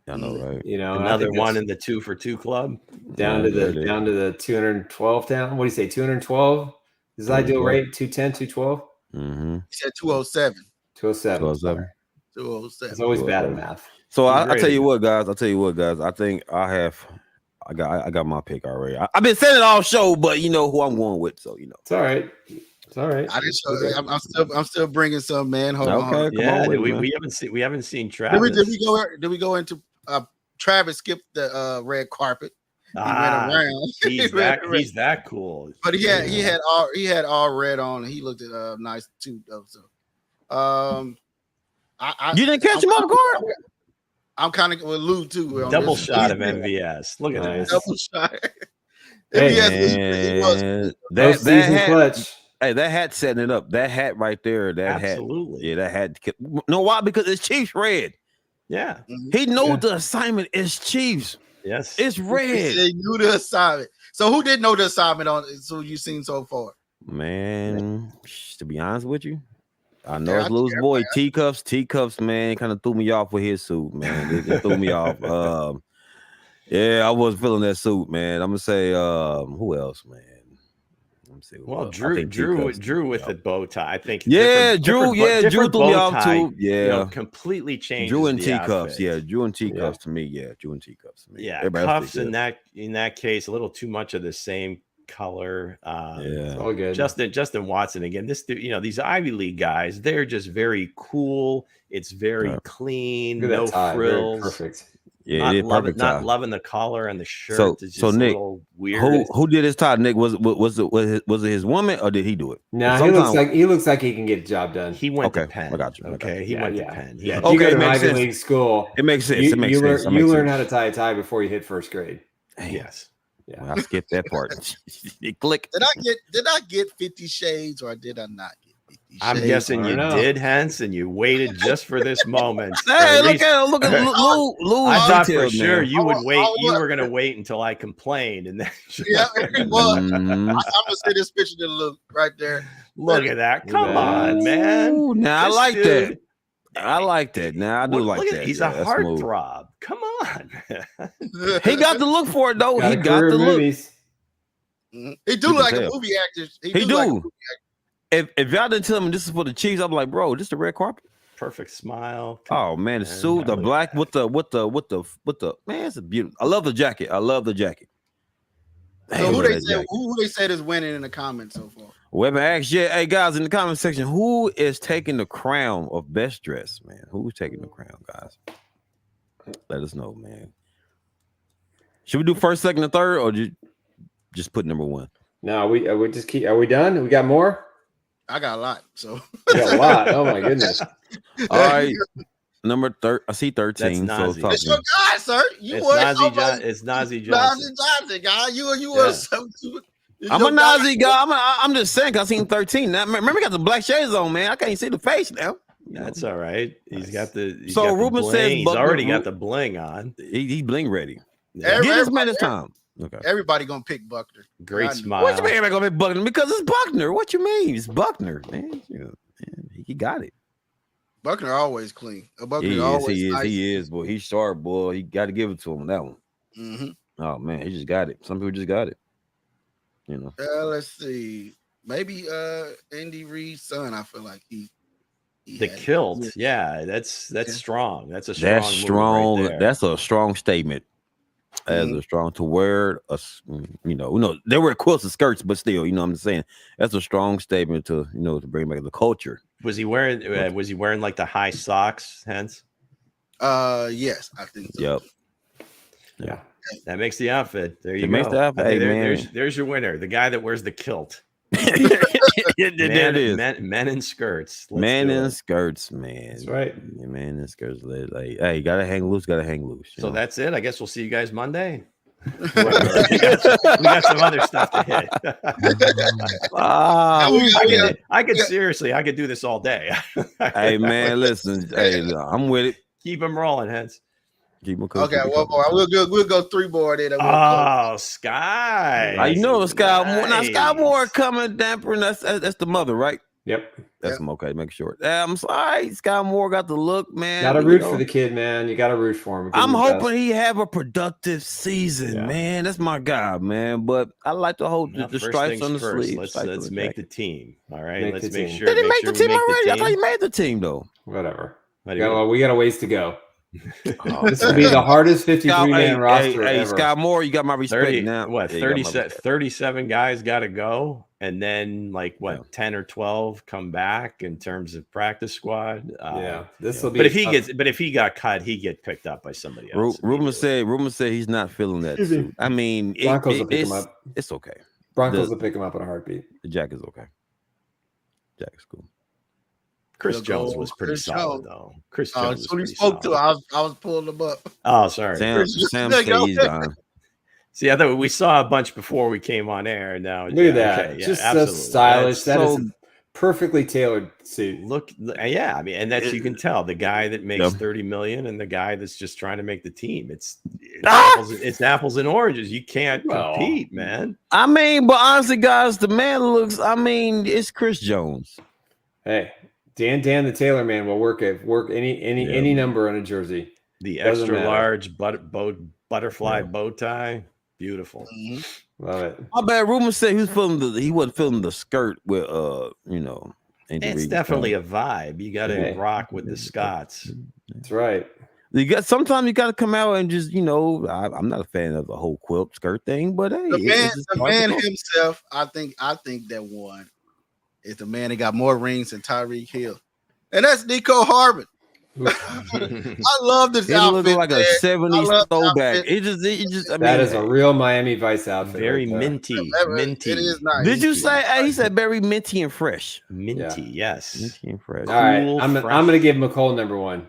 I know, right? Another one in the 2 for 2 club. Down to the 212 down. What do you say? 212? His ideal rate 210, 212? Mm-hmm. He said 207. 207. 207. It's always bad at math. So I tell you what, guys. I think I got my pick already. I've been saying it all show, but you know who I'm going with, so you know. It's all right. It's all right. I'm still bringing some, man. Hold on. Come on, we haven't seen Travis. Did we go into Travis skipped the red carpet? He went around. He's that cool. But he had all red on. And he looked nice too, though. So, you didn't catch him off guard. I'm kind of with Lou too. Double shot of MVS. Look at that. Double shot. MVS. That season clutch. Hey, that hat setting it up. That hat right there. Absolutely. Hat. Yeah, that hat. No, why? Because it's Chiefs red. Yeah. He knows the assignment is Chiefs. Yes. It's red. He knew the assignment. So who didn't know the assignment on? So you've seen so far, man. To be honest with you, I know it's Lou's boy Teacups, man, kind of threw me off with his suit, man. It threw me off. Yeah, I was feeling that suit, man. I'm gonna say, who else, man? Let me see. Well, Drew with the bow tie. I think. Drew threw me off too. Yeah, completely changed. Drew and Teacups, Drew and Teacups to me. Yeah, Drew and Teacups to me. Yeah, cuffs in that case, a little too much of the same color. It's all good. Justin Watson again. This dude, these Ivy League guys, they're just very cool. It's very clean, no frills. Very perfect. Yeah, not loving the collar and the shirt. So Nick, a little weird. Who did his tie? Nick, was it his woman or did he do it? No, he looks like he can get the job done. He went to Penn. I got you. Okay, he went to Penn. Yeah, you go to an Ivy League school. It makes sense. You learn how to tie a tie before you hit first grade. Yes. Yeah, well, I skipped that part. Click. Did I get 50 Shades or did I not get 50 Shades? I'm guessing you did, Hense, and you waited just for this moment. Hey, look at Lou. I thought for sure you would wait. You were going to wait until I complained, and then it was. I'm gonna see this picture to Lou right there. Look at that! Come on, man. Now I like that. I like that. Now I do like that. He's a heartthrob. Come on. He got to look for it though. He got to look. He do look like a movie actor. He do. If y'all didn't tell me this is for the Chiefs, I'm like, bro, this is the red carpet. Perfect smile. Oh man, the suit, the black with the man, it's a beautiful. I love the jacket. So who they said is winning in the comments so far? We haven't asked yet. Hey guys, in the comment section, who is taking the crown of best dress, man? Who's taking the crown, guys? Let us know, man. Should we do first, second, and third, or just put number 1. No, we just keep. Are we done? We got more. I got a lot. So You got a lot. Oh my goodness. All right. Number 13. I see 13. That's So Nazi. it's your guy, sir. It's Nazi Johnson. Nazi Johnson, guy. You were I'm a Nazi guy. I'm just saying. 'Cause I seen 13. Now, remember, he got the black shades on, man. I can't see the face now. That's all right. He's got the. So Ruben says he's already got the bling on. He bling ready. Yeah. Give this man his time. Okay. Everybody gonna pick Buckner. Great smile. What you mean everybody gonna pick Buckner? Because it's Buckner. What you mean? It's Buckner, man. He got it. Buckner always clean. He is, boy. He's sharp, boy. He got to give it to him on that one. Mm-hmm. Oh man, he just got it. Some people just got it. Let's see. Maybe Andy Reid's son. I feel like he the kilt. Yeah, that's strong. That's a strong. That's strong. Right there. That's a strong statement. As a strong to wear they wear quilts and skirts, but still, I'm just saying that's a strong statement to to bring back the culture. Was he wearing like the high socks, Hense? Yes, I think so. Yep. Yeah. That makes the outfit. There you go. Makes the outfit. Hey, there's your winner, the guy that wears the kilt. There it is. Men in skirts. Men in skirts, man. That's right. Yeah, men in skirts. Like, hey, gotta hang loose. So that's it. I guess we'll see you guys Monday. we got some other stuff to hit. I could do this all day. Hey man, listen. Hey, I'm with it. Keep him rolling, Hense. Okay, one more. We'll go 3 more. Then Sky. Sky. Nice. Now Sky Moore coming dampering. That's the mother, right? Yep. That's okay. Make sure. I'm sorry. Sky Moore got the look, man. Got to root for the kid, man. You got to root for him. I'm hoping he have a productive season, man. That's my guy, man. But I like to hold the stripes on the sleeve. Let's make the team. All right. Let's make sure. Did he make the team already? I thought he made the team though. Whatever. We got a ways to go. This will be the hardest 53-man roster ever. Scott Moore, you got my respect now. 37 guys got to go, and then 10 or 12 come back in terms of practice squad. This will be. But if he got cut, he get picked up by somebody else. Rumor said he's not feeling that suit. I mean, Broncos will pick him up. It's okay. Broncos will pick him up in a heartbeat. The Jack is okay. Jack is cool. Chris Jones was pretty solid, though. Chris Jones. That's what he spoke to. I was pulling him up. Oh, sorry. Sam said he's gone. See, I thought we saw a bunch before we came on air. Now, look at that. Okay. Just so stylish. That is a perfectly tailored suit. I mean, and that's you can tell the guy that makes $30 million and the guy that's just trying to make the team. It's apples and oranges. You can't compete, man. I mean, but honestly, guys, the man looks. I mean, it's Chris Jones. Hey. Dan the Taylor man will work any number on a jersey. The extra large butterfly bow tie, beautiful. Mm-hmm. Love it. My bad. Rumor said he wasn't filming the skirt with it's definitely a vibe. You got to rock with the Scots. That's right. Sometimes you got to come out and just I'm not a fan of the whole quilt skirt thing, but hey, the man himself, I think that won. Is the man that got more rings than Tyreek Hill, and that's Nico Harbin. I love this outfit. He looks like a 70s throwback. That is a real Miami Vice outfit. Very minty. It is nice. Did you say? He said very minty and fresh. Minty, yes. Minty and fresh. All right, I'm going to give McCole number 1.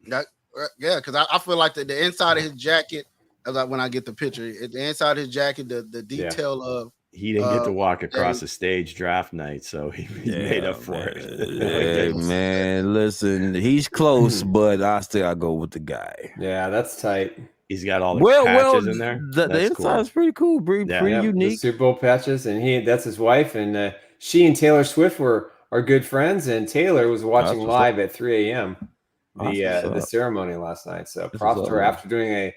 Because I feel like the inside of his jacket. Like when I get the picture, the inside of his jacket, the detail of. He didn't get to walk across the stage draft night, so he made up for it. Hey, man, listen, he's close, but I go with the guy. Yeah, that's tight. He's got all the patches in there. The inside is pretty cool, pretty unique. The Super Bowl patches, and that's his wife, and she and Taylor Swift are good friends, and Taylor was watching live at 3 a.m. the ceremony last night. So props to her after doing a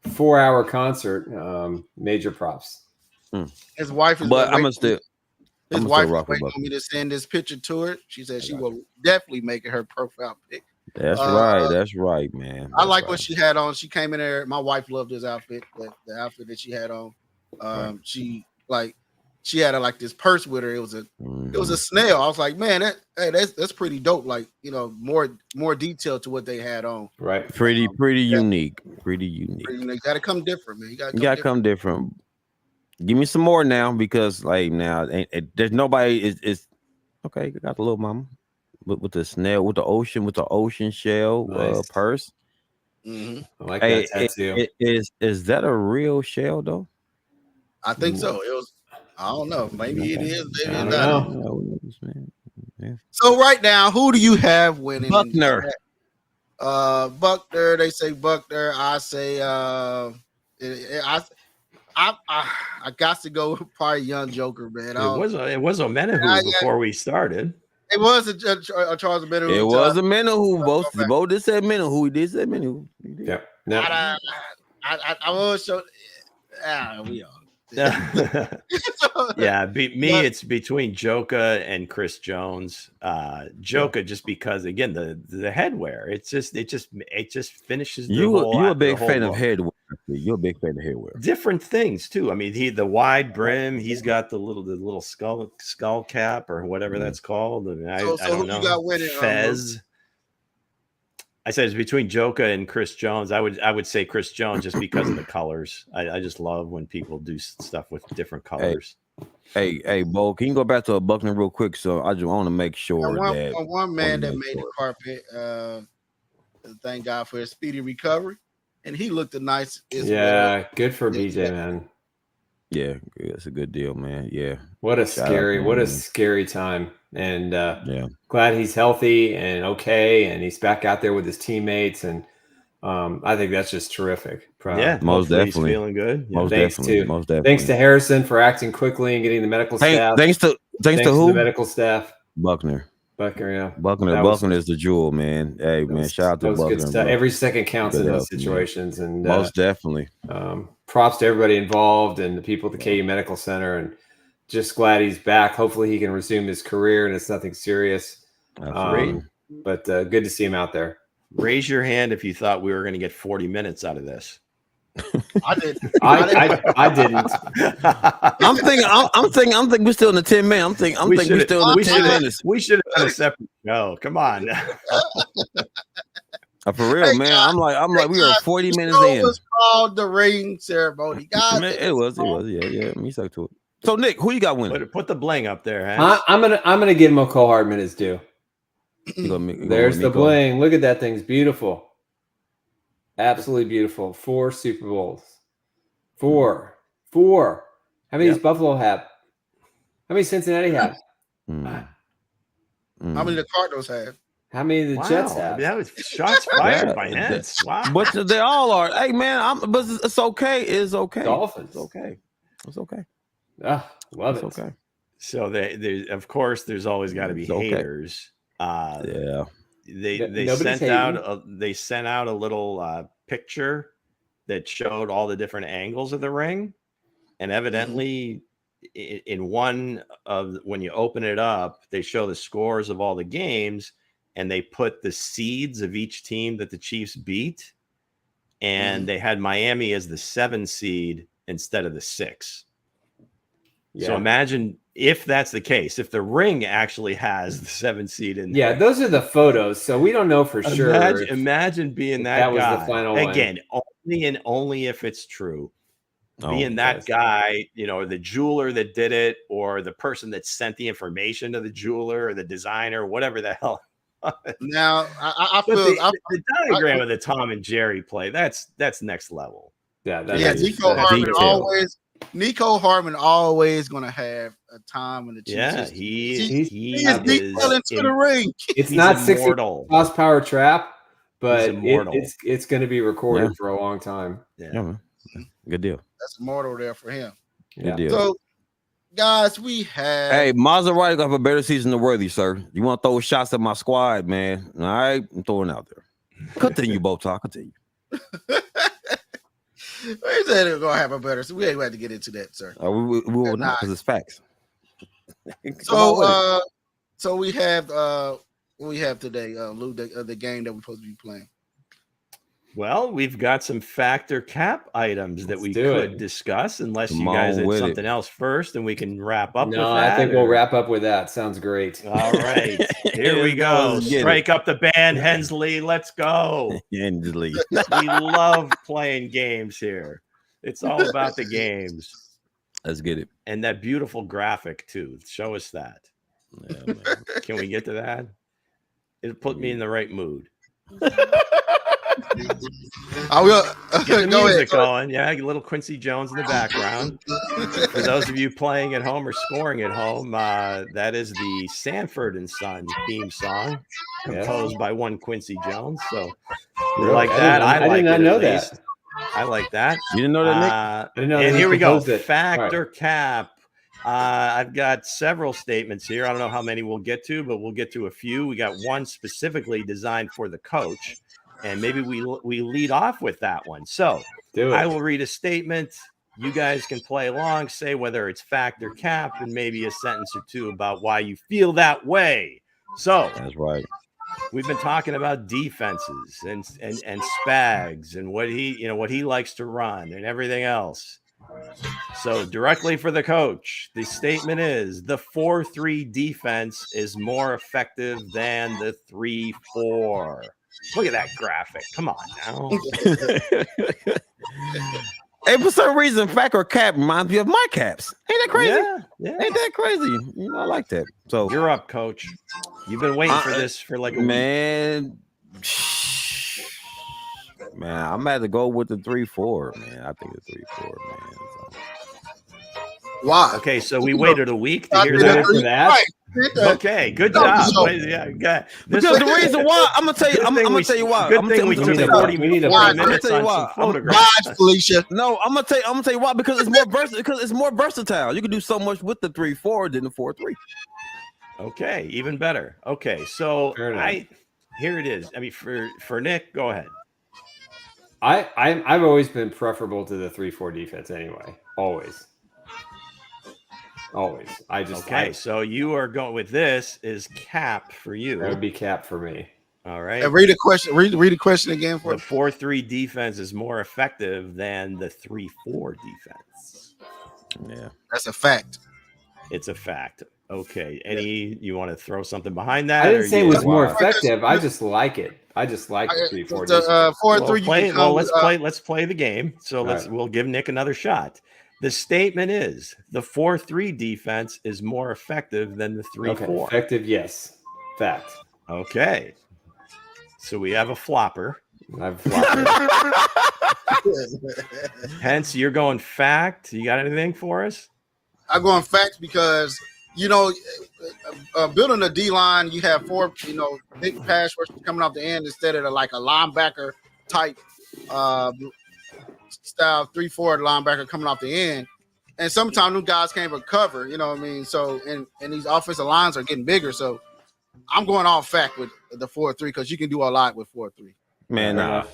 4-hour concert. Major props. His wife is. But I'm still. His wife is waiting on me to send this picture to her. She said she will definitely make it her profile pic. That's right. That's right, man. I like what she had on. She came in there. My wife loved this outfit. The outfit that she had on. She had this purse with her. It was a snail. I was like, man, that's pretty dope. Like, more detail to what they had on. Right. Pretty unique. Pretty unique. Got to come different, man. You got to come different. Give me some more now, because like now there's nobody is okay. Got the little mama with the snail, with the ocean shell Nice. purse. Mm-hmm. I like that tattoo. Is that a real shell though? I think so. It was. I don't know. Maybe it is. Maybe I it's don't not. know. Yeah. So right now, who do you have winning? Buckner. Buckner. They say Buckner. I say I got to go with probably Young Joker, man. It was Omenahu before we started. It was a Charles Omenahu. It was a Omenahu. Both did say Omenahu. He did say Omenahu. Yeah. I was so. We are. It's between Joka and Chris Jones. Joka, just because again the headwear, it just finishes the whole. You're a big fan of headwear. You're a big fan of headwear. Different things too. I mean, the wide brim. He's got the little skull cap or whatever that's called. I mean, I don't know. You got winning, Fez. I said it's between Joka and Chris Jones. I would say Chris Jones just because of the colors. I just love when people do stuff with different colors. Hey, Bo, can you go back to Buckner real quick? So I just want to make sure that one man that made the carpet. Thank God for his speedy recovery, and he looked nice. Good for BJ, man. Yeah, that's a good deal, man. Yeah. What a scary time. And glad he's healthy and okay, and he's back out there with his teammates. And I think that's just terrific. Most definitely. He's feeling good. Yeah. Most definitely. Thanks to Harrison for acting quickly and getting the medical staff. Thanks to who? The medical staff. Buckner, yeah. Buckner is the jewel, man. Hey, man, shout out to Buckner. Every second counts in those situations. And most definitely. Props to everybody involved and the people at the KU Medical Center, and just glad he's back. Hopefully he can resume his career and it's nothing serious. But good to see him out there. Raise your hand if you thought we were going to get 40 minutes out of this. I did. I didn't. I'm thinking we're still in the 10 minutes. I'm thinking we're still in the 10 minutes. We should have done a separate show. Come on. For real, man. I'm like, we are 40 minutes in. It was called the ring ceremony, guys. Man, it was. Yeah. Me stuck to it. So Nick, who you got winning? Put the bling up there, Hans. I'm gonna give Mecole Hardman his due. There's the bling. Look at that thing's beautiful. Absolutely beautiful. 4 Super Bowls. 4. How many does Buffalo have? How many Cincinnati have? How many the Cardinals have? How many the Jets have? That was shots fired by Hense. Wow. But they all are. Hey, man, but it's okay. It's okay. Dolphins. It's okay. Love it. Okay. So of course, there's always got to be haters. They sent out a little picture that showed all the different angles of the ring, and evidently in one of when you open it up, they show the scores of all the games, and they put the seeds of each team that the Chiefs beat, and they had Miami as the 7 seed instead of the 6. So imagine if that's the case, if the ring actually has the 7 seed in there. Those are the photos, so we don't know for sure. Imagine being that guy. Was the final again, only if it's true. Being that guy, the jeweler that did it, or the person that sent the information to the jeweler or the designer, whatever the hell. Now, I feel the diagram of the Tom and Jerry play. That's next level. Nico Hardman always gonna have a time in the Chiefs. Yeah, he is deep well into the ring. It's not 60 horsepower trap, but it's going to be recorded for a long time. Yeah, man. Good deal. That's immortal there for him. Good deal. So, guys, we have. Hey, Maserati got a better season than Worthy, sir. You want to throw shots at my squad, man? All right, I'm throwing out there. Continue, Botox. Continue. We said they're gonna have a better. So we ain't going to get into that, sir. We will not, because it's facts. So we have today, Lou, the game that we're supposed to be playing. Well, we've got some factor cap items that we could discuss, unless you guys had something else first, and we can wrap up with that. I think we'll wrap up with that. Sounds great. All right. Here we go. Strike up the band, Hensley. Let's go. Hensley. We love playing games here. It's all about the games. Let's get it. And that beautiful graphic too. Show us that. Yeah, man. Can we get to that? It'll put me in the right mood. I will Get the go music ahead. going. Yeah, a little Quincy Jones in the background. For those of you playing at home or scoring at home, that is the Sanford and Son theme song, composed by one Quincy Jones. So you like that? I like it. I did not know that. I like that. You didn't know that, Nick? I didn't know and that here we go. composed it. Factor cap. I've got several statements here. I don't know how many we'll get to, but we'll get to a few. We got one specifically designed for the coach, and maybe we lead off with that one. So I will read a statement. You guys can play along, say whether it's fact or cap, and maybe a sentence or two about why you feel that way. So that's right. We've been talking about defenses and Spags and what he likes to run and everything else. So directly for the coach, the statement is the 4-3 defense is more effective than the 3-4. Look at that graphic. Come on now. Hey, for some reason, fact or cap reminds me of my caps. Ain't that crazy? Yeah. Ain't that crazy? I like that. So you're up, coach. You've been waiting for this for like a week. Man, I'm about to go with the 3-4, man. I think the 3-4, man. So. Why? Okay, so we waited a week to hear that. For that. Okay, good job. Yeah, because the reason why I'm gonna tell you, I'm gonna tell you why. Good thing we took 40 minutes on some photographs. Felicia. No, I'm gonna tell you why. Because it's more versatile. You can do so much with the 3-4 than the 4-3. Okay, even better. Okay, so here it is. I mean, for Nick, go ahead. I've always been preferable to the 3-4 defense anyway. Always. So you are going with this is cap for you. That would be cap for me. All right. Read the question. Read the question again for the 4-3 defense is more effective than the 3-4 defense. Yeah, that's a fact. It's a fact. Okay. You want to throw something behind that? I didn't say it was more effective. I just like it. I just like the 3-4 defense. 4-3. Let's play the game. So we'll give Nick another shot. The statement is the 4-3 defense is more effective than the 3-4. Okay, effective, yes. Fact. Okay. So we have a flopper. Hence, you're going fact. You got anything for us? I'm going fact because, building a D-line, you have four, big pass rushers coming off the end instead of like a linebacker type style 3-4 linebacker coming off the end, and sometimes new guys can't recover. You know what I mean? So and these offensive lines are getting bigger. So I'm going all fact with the 4-3 because you can do a lot with 4-3. Man,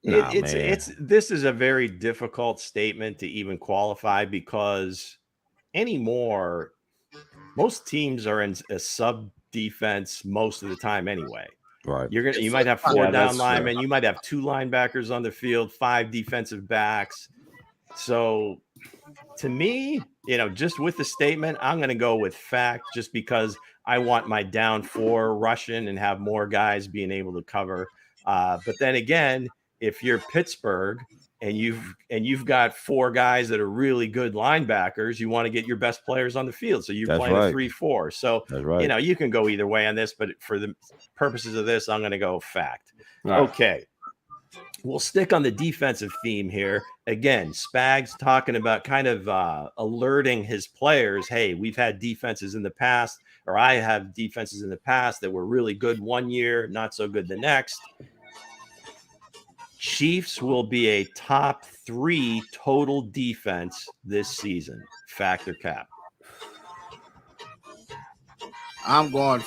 this is a very difficult statement to even qualify because anymore most teams are in a sub defense most of the time anyway. Right. You might have 4 down linemen. True. You might have 2 linebackers on the field, 5 defensive backs. So to me, just with the statement, I'm going to go with fact just because I want my down 4 rushing and have more guys being able to cover. But then again, if you're Pittsburgh and you've got 4 guys that are really good linebackers, you want to get your best players on the field. So you're playing a 3-4. So, you can go either way on this, but for the purposes of this, I'm going to go fact. Right. Okay. We'll stick on the defensive theme here. Again, Spags talking about kind of alerting his players, hey, we've had defenses in the past, or I have defenses in the past that were really good one year, not so good the next. Chiefs will be a top 3 total defense this season. Fact or cap? I'm going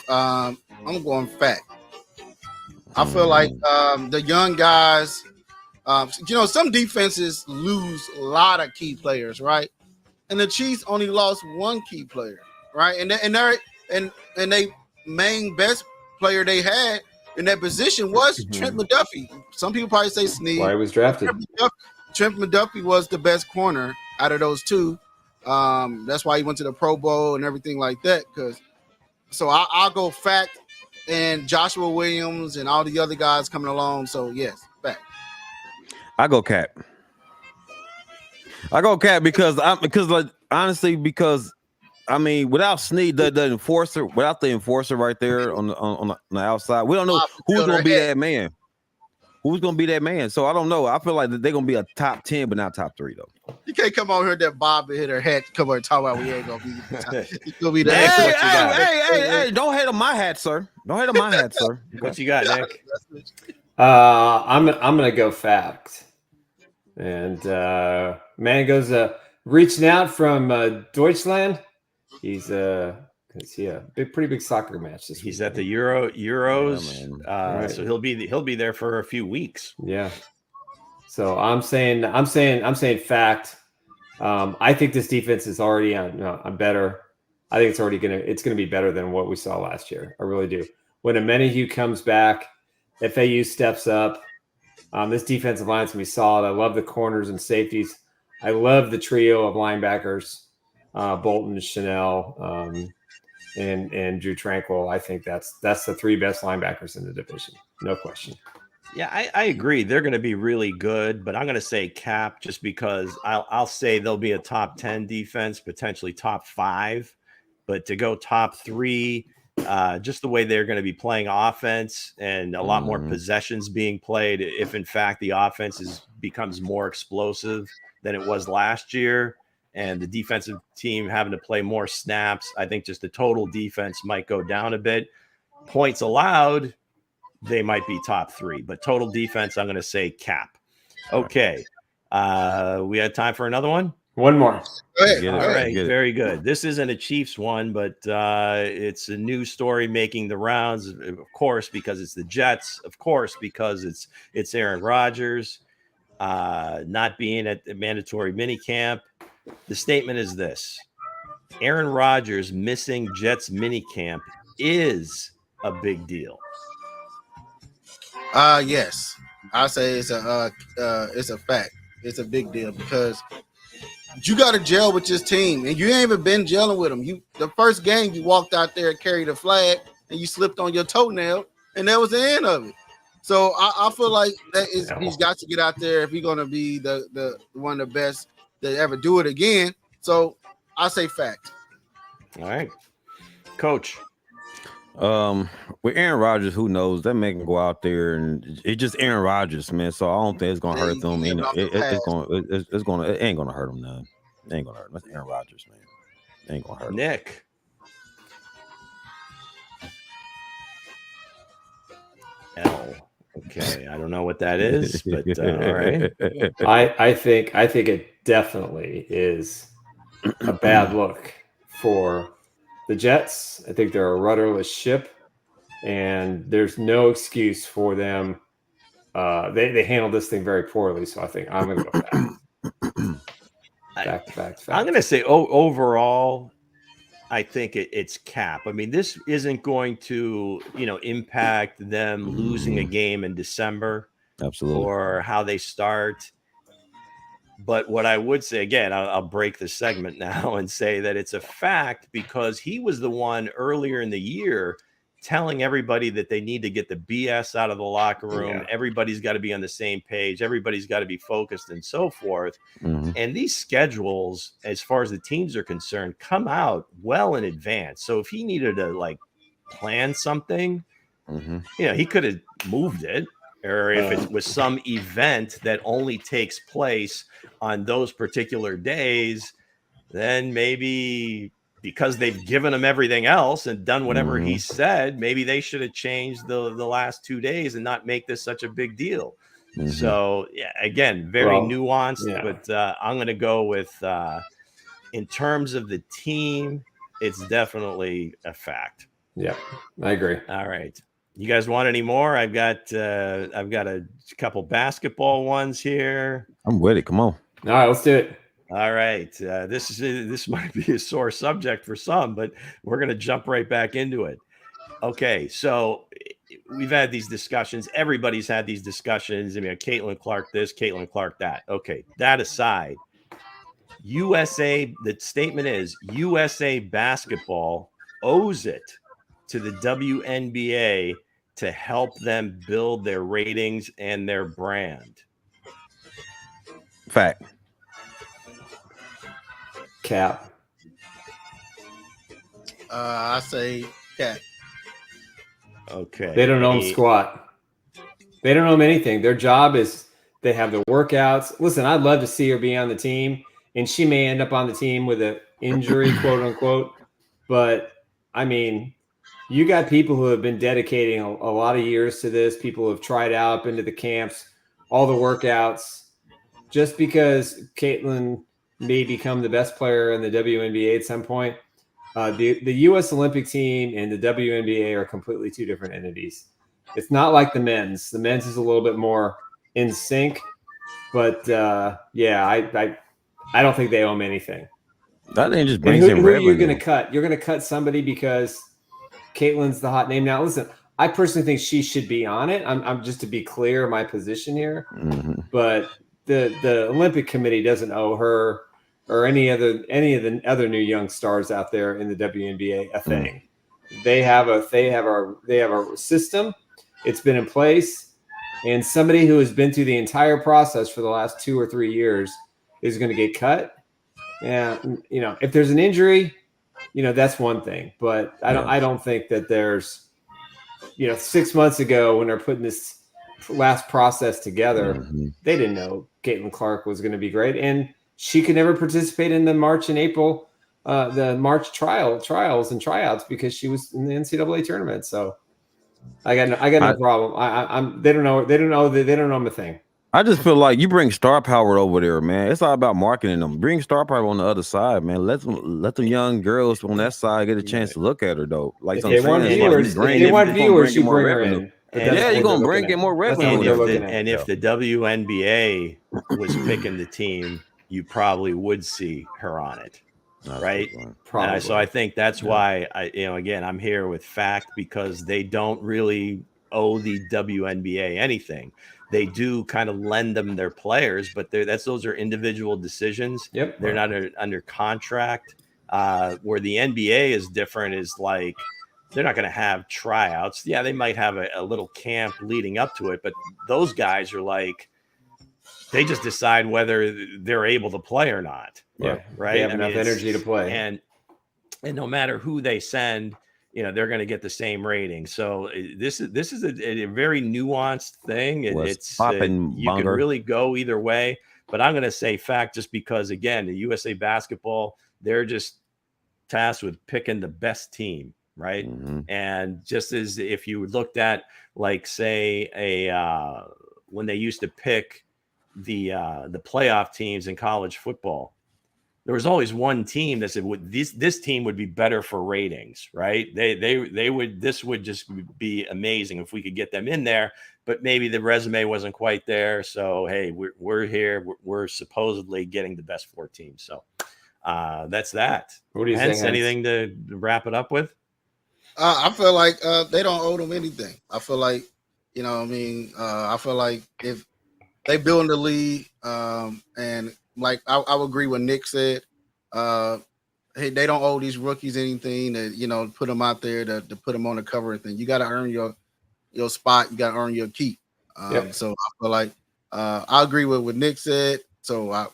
fact. I feel like the young guys, some defenses lose a lot of key players, right? And the Chiefs only lost 1 key player, right? And they main best player they had in that position was Trent McDuffie. Some people probably say Snead. Why he was drafted. Trent McDuffie was the best corner out of those 2. That's why he went to the Pro Bowl and everything like that. So I'll go fact, and Joshua Williams and all the other guys coming along. So yes, fact. I go cap because honestly, because I mean, without Snead, the enforcer, without the enforcer right there on the outside, we don't know who's going to be that man. Who's going to be that man? So I don't know. I feel like they're going to be a top 10, but not top 3 though. You can't come on here that Bob and hit her head. Come on and talk about we ain't gonna be. It's gonna be hey! Don't hate on my hat, sir. Don't hate on my hat, sir. What you got, Nick? I'm gonna go fact. And Mango's reaching out from Deutschland. He's pretty big soccer match this week. He's at the Euros, right. So he'll be there for a few weeks. Yeah. So I'm saying fact. I think this defense is already on better. I think it's gonna be better than what we saw last year. I really do. When Amenahue comes back, FAU steps up. This defensive line is gonna be solid. I love the corners and safeties. I love the trio of linebackers, Bolton, Chanel, and Drew Tranquil. I think that's the 3 best linebackers in the division, no question. Yeah, I agree. They're going to be really good, but I'm going to say cap just because I'll say they'll be a top 10 defense, potentially top 5, but to go top 3, just the way they're going to be playing offense and a lot more possessions being played. If in fact the offense becomes more explosive than it was last year, and the defensive team having to play more snaps, I think just the total defense might go down a bit. Points allowed, they might be top 3, but total defense, I'm going to say cap. Okay. We had time for another one? One more. All right. Very good. This isn't a Chiefs one, but it's a news story making the rounds, of course, because it's the Jets, of course, because it's Aaron Rodgers not being at the mandatory minicamp. The statement is this: Aaron Rodgers missing Jets minicamp is a big deal. Yes, I say it's a fact. It's a big deal because you got to gel with this team, and you ain't even been gelling with them. The first game you walked out there and carried a flag, and you slipped on your toenail, and that was the end of it. So I feel like he's got to get out there if he's going to be the one of the best to ever do it again. So I say fact. All right, Coach. With Aaron Rodgers, who knows? That man can go out there and it's just Aaron Rodgers, man. So I don't think it's gonna hurt them. It ain't gonna hurt them none. It ain't gonna hurt them. That's Aaron Rodgers, man. It ain't gonna hurt Nick. L. Okay, I don't know what that is, but all right. I think it definitely is a bad look for the Jets. I think they're a rudderless ship, and there's no excuse for them. They handled this thing very poorly, so I think I'm going to go fact. I'm going to say overall, I think it's cap. I mean, this isn't going to impact them losing a game in December, absolutely, or how they start. But what I would say, again, I'll break the segment now and say that it's a fact because he was the one earlier in the year telling everybody that they need to get the BS out of the locker room. Yeah. Everybody's got to be on the same page. Everybody's got to be focused and so forth. Mm-hmm. And these schedules, as far as the teams are concerned, come out well in advance. So if he needed to plan something, he could have moved it. Or if it was some event that only takes place on those particular days, then maybe because they've given him everything else and done whatever he said, maybe they should have changed the last 2 days and not make this such a big deal. So, yeah, again, very nuanced, but I'm going to go with, in terms of the team, it's definitely a fact. Yeah, I agree. All right. You guys want any more? I've got a couple basketball ones here. I'm with it. Come on. All right, let's do it. All right. This might be a sore subject for some, but we're going to jump right back into it. Okay, so we've had these discussions. Everybody's had these discussions. I mean, Caitlin Clark this, Caitlin Clark that. Okay, that aside, the statement is USA Basketball owes it to the WNBA to help them build their ratings and their brand. Fact. Cap. I say Cap. Okay. They don't know them squat. They don't know them anything. Their job is they have the workouts. Listen, I'd love to see her be on the team, and she may end up on the team with an injury, quote unquote. But I mean, you got people who have been dedicating a lot of years to this. People who have tried out, been to the camps, all the workouts. Just because Caitlin may become the best player in the WNBA at some point, the U.S. Olympic team and the WNBA are completely two different entities. It's not like the men's. The men's is a little bit more in sync, but yeah, I don't think they owe them anything. That ain't just brings in who revenue. You're going to cut? You're going to cut somebody because Caitlin's the hot name. Now, listen, I personally think she should be on it. I'm just to be clear my position here, but the Olympic Committee doesn't owe her or any of the other new young stars out there in the WNBA a thing. They have a system. It's been in place, and somebody who has been through the entire process for the last 2 or 3 years is going to get cut. And if there's an injury, that's one thing. But I don't think that there's 6 months ago when they're putting this last process together, they didn't know Caitlin Clark was going to be great, and she could never participate in the March and April, the March trials and tryouts because she was in the NCAA tournament. So I got no problem. They don't know I'm a thing. I just feel like you bring star power over there, man. It's all about marketing them. Bring star power on the other side, man. Let the young girls on that side get a chance to look at her, though. Like if they want viewers, you bring her in. You're gonna bring in more revenue. And if the WNBA was picking the team, you probably would see her on it, right? Probably. So I think that's why I'm here with fact, because they don't really owe the WNBA anything. They do kind of lend them their players, but those are individual decisions. Yep. They're not under contract. Where the NBA is different is like they're not going to have tryouts. Yeah, they might have a little camp leading up to it, but those guys are like, they just decide whether they're able to play or not. Yeah, right. They have enough energy to play, and no matter who they send, they're going to get the same rating. So this is a very nuanced thing. It's you can really go either way. But I'm going to say fact, just because again, the USA Basketball, they're just tasked with picking the best team. Right. And just as if you looked at, like, say, when they used to pick the playoff teams in college football, there was always one team that said this team would be better for ratings. Right. This would just be amazing if we could get them in there. But maybe the resume wasn't quite there. So, hey, we're here. We're supposedly getting the best 4 teams. So that's that. What do you think? Anything to wrap it up with? I feel like they don't owe them anything. I feel like, I feel like if they build the league, and like I would agree with Nick said, hey, they don't owe these rookies anything to, put them out there to put them on the cover and thing. You got to earn your spot. You got to earn your keep. So I feel like I agree with what Nick said. So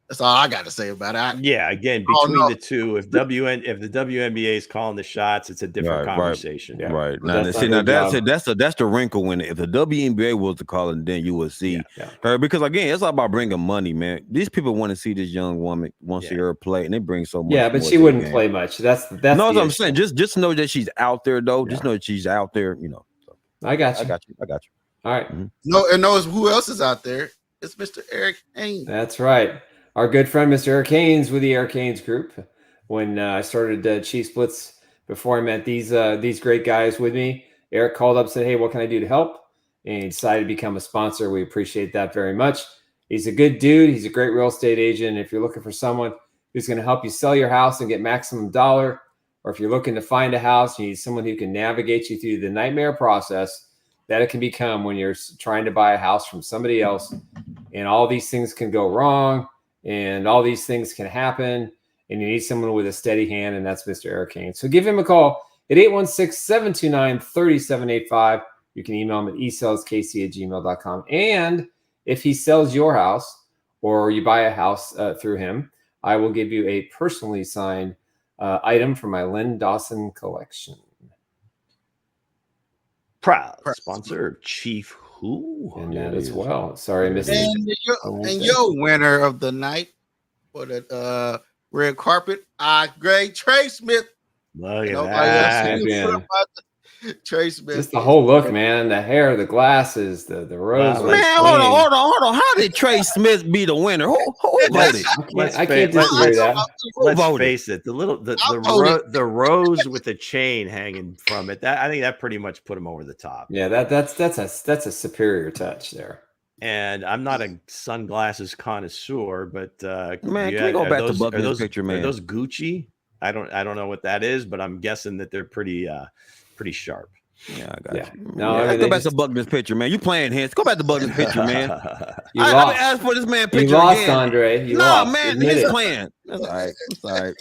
that's all I got to say about it. Yeah, again, between the two, if the WNBA is calling the shots, it's a different conversation. Right. Yeah. Right. Now, that's the wrinkle when if the WNBA was to call it, then you would see her, because again, it's all about bringing money, man. These people want to see this young woman once a year play, and they bring so much. Yeah, but she wouldn't play much. That's no, what I'm saying. Just know that she's out there, though. Yeah. Just know that she's out there. So. I got you. All right. No, and knows who else is out there. It's Mr. Eric Haynes. That's right. Our good friend, Mr. Eric Haynes, with the Eric Haynes Group. When I started Chiefs Blitz, before I met these great guys with me, Eric called up and said, hey, what can I do to help? And he decided to become a sponsor. We appreciate that very much. He's a good dude. He's a great real estate agent. If you're looking for someone who's going to help you sell your house and get maximum dollar, or if you're looking to find a house, you need someone who can navigate you through the nightmare process that it can become when you're trying to buy a house from somebody else, and all these things can go wrong. And all these things can happen, and you need someone with a steady hand, and that's Mr. Eric Haynes. So give him a call at 816-729-3785. You can email him at esaleskc@gmail.com. And if he sells your house or you buy a house through him, I will give you a personally signed item from my Lynn Dawson collection. Proud sponsor of Chief Who. And that as well. Sorry, I missed it. And your winner of the night for the red carpet, great Trey Smith. Look at that. Trey Smith. Just the whole look, man. The hair, the glasses, the rose. Man, hold on. How did Trey Smith be the winner? Who voted? I can't disagree that. Let's face it. The rose with the chain hanging from it. I think that pretty much put him over the top. Yeah, that's a superior touch there. And I'm not a sunglasses connoisseur, but man, can we go back to Buckner's picture, man? Are those Gucci? I don't know what that is, but I'm guessing that they're pretty sharp. Yeah, I got you. No, I mean, go back to Buckner's picture, man. You playing Hense. Go back to Buckner's picture, man. I asked for this man picture. You lost, again. Andre. You lost. Man, he's playing. That's all right. That's all right.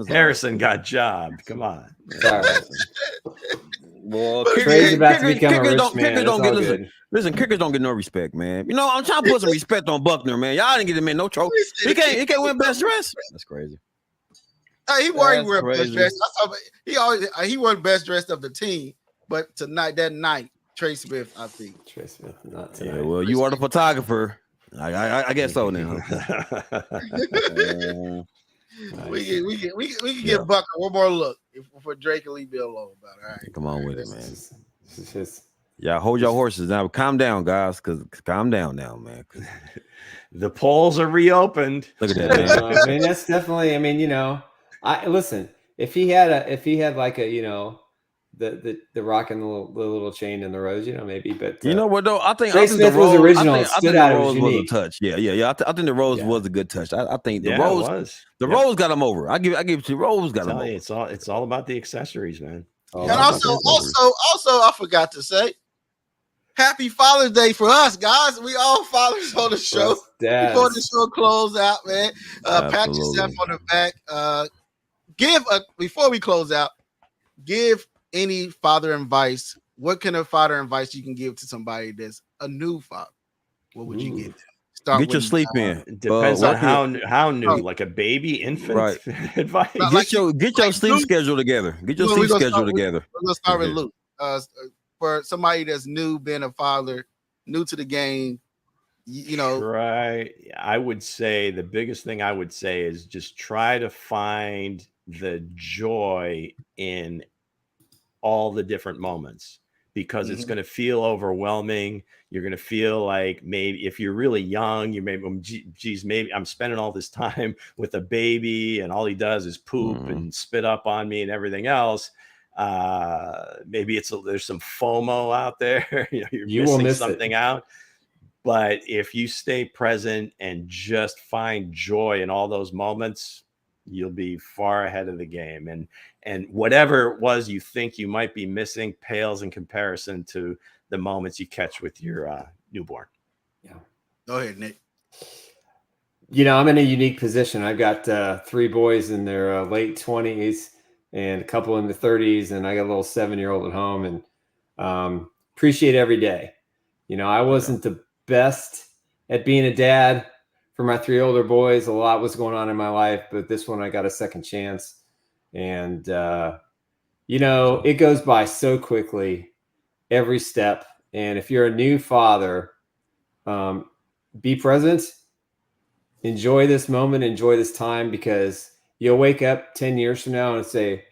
Harrison got jobbed. Come on. Sorry. Well, Trey's about to become a rich man. Listen, kickers don't get no respect, man. You know, I'm trying to put some respect on Buckner, man. Y'all didn't get him in no trouble. He can't win best dress. That's crazy. He weren't best dressed. He wasn't best dressed of the team, but that night, Trey Smith, I think. Trey Smith, not tonight. Yeah, well, you are the photographer. I guess so now. We can give Buckner one more look for Drake and leave me alone about it. All right. Come on with it, man. Yeah, hold your horses now. Calm down, guys. Calm down now, man. The polls are reopened. Look at that, man. I mean, that's definitely. I mean, listen. If he had like a, the rock and the little chain and the rose, maybe. But you know what though? I think Trey Smith was original. I think the rose was a touch. Yeah. I think the rose was a good touch. I think the rose got him over. I give it to Rose got him over. It's all about the accessories, man. And also, I forgot to say, Happy Father's Day for us, guys. We all fathers on the show. Before the show close out, man. Pat yourself on the back. Before we close out, give any father advice. What kind of father advice you can give to somebody that's a new father? What would you give them? Get your sleep in. Depends on how new, like a baby, infant, right? Advice. Get your sleep schedule together. Get your sleep schedule together. We're gonna start with Luke. For somebody that's new, being a father, new to the game, Right. I would say the biggest thing I would say is just try to find the joy in all the different moments, because it's going to feel overwhelming. You're going to feel like, maybe if you're really young, you may, geez, maybe I'm spending all this time with a baby and all he does is poop and spit up on me and everything else. Maybe there's some FOMO out there. You will miss something out. But if you stay present and just find joy in all those moments, you'll be far ahead of the game. And whatever it was you think you might be missing pales in comparison to the moments you catch with your newborn. Yeah. Go ahead, Nick. I'm in a unique position. I've got 3 boys in their late 20s and a couple in the 30s, and I got a little 7-year-old at home, and appreciate every day. I wasn't the best at being a dad for my 3 older boys. A lot was going on in my life, but this one I got a second chance. And, it goes by so quickly every step. And if you're a new father, be present, enjoy this moment, enjoy this time, because you'll wake up 10 years from now and say,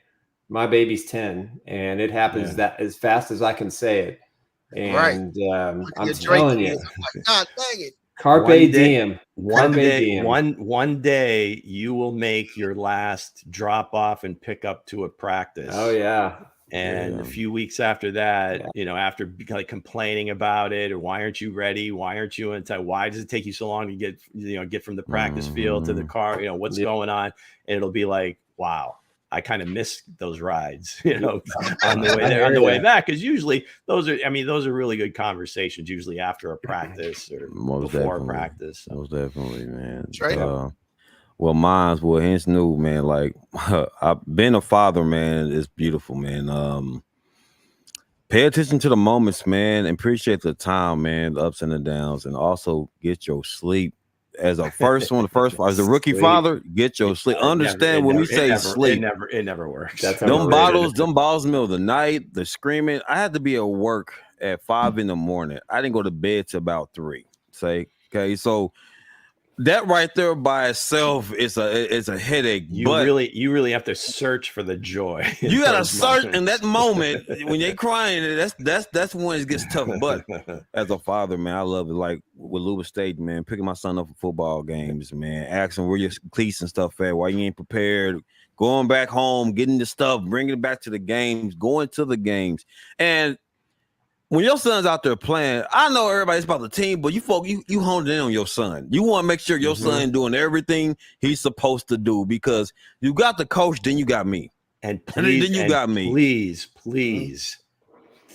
my baby's 10, and it happens that as fast as I can say it. And I'm telling you, God dang it. Carpe diem. One day you will make your last drop off and pick up to a practice. Oh yeah. And a few weeks after that, after like complaining about it, or why aren't you ready? Why aren't you in time? Why does it take you so long to get from the practice field to the car? What's going on? And it'll be like, wow, I kind of miss those rides, on the way there, on the way back. Because usually those are really good conversations, usually after a practice or before a practice. So. Most definitely, man. Right. Hense knew, man, like I've been a father, man. It's beautiful, man. Pay attention to the moments, man, and appreciate the time, man, the ups and the downs, and also get your sleep. as a first one, as a rookie father, get your sleep. Understand when we say sleep. It never works. That's them balls middle of the night, the screaming. I had to be at work at 5 a.m. I didn't go to bed till about 3. Okay, so that right there by itself is a headache. You really have to search for the joy. You gotta search in that moment when they're crying. That's when it gets tough. But as a father, man, I love it. Like with Louis State, man, picking my son up for football games, man, asking where your cleats and stuff at, why you ain't prepared, going back home, getting the stuff, bringing it back to the games, going to the games, and when your son's out there playing, I know everybody's about the team, but you honed in on your son. You want to make sure your son doing everything he's supposed to do because you got the coach, then you got me. And please, then you got me. Please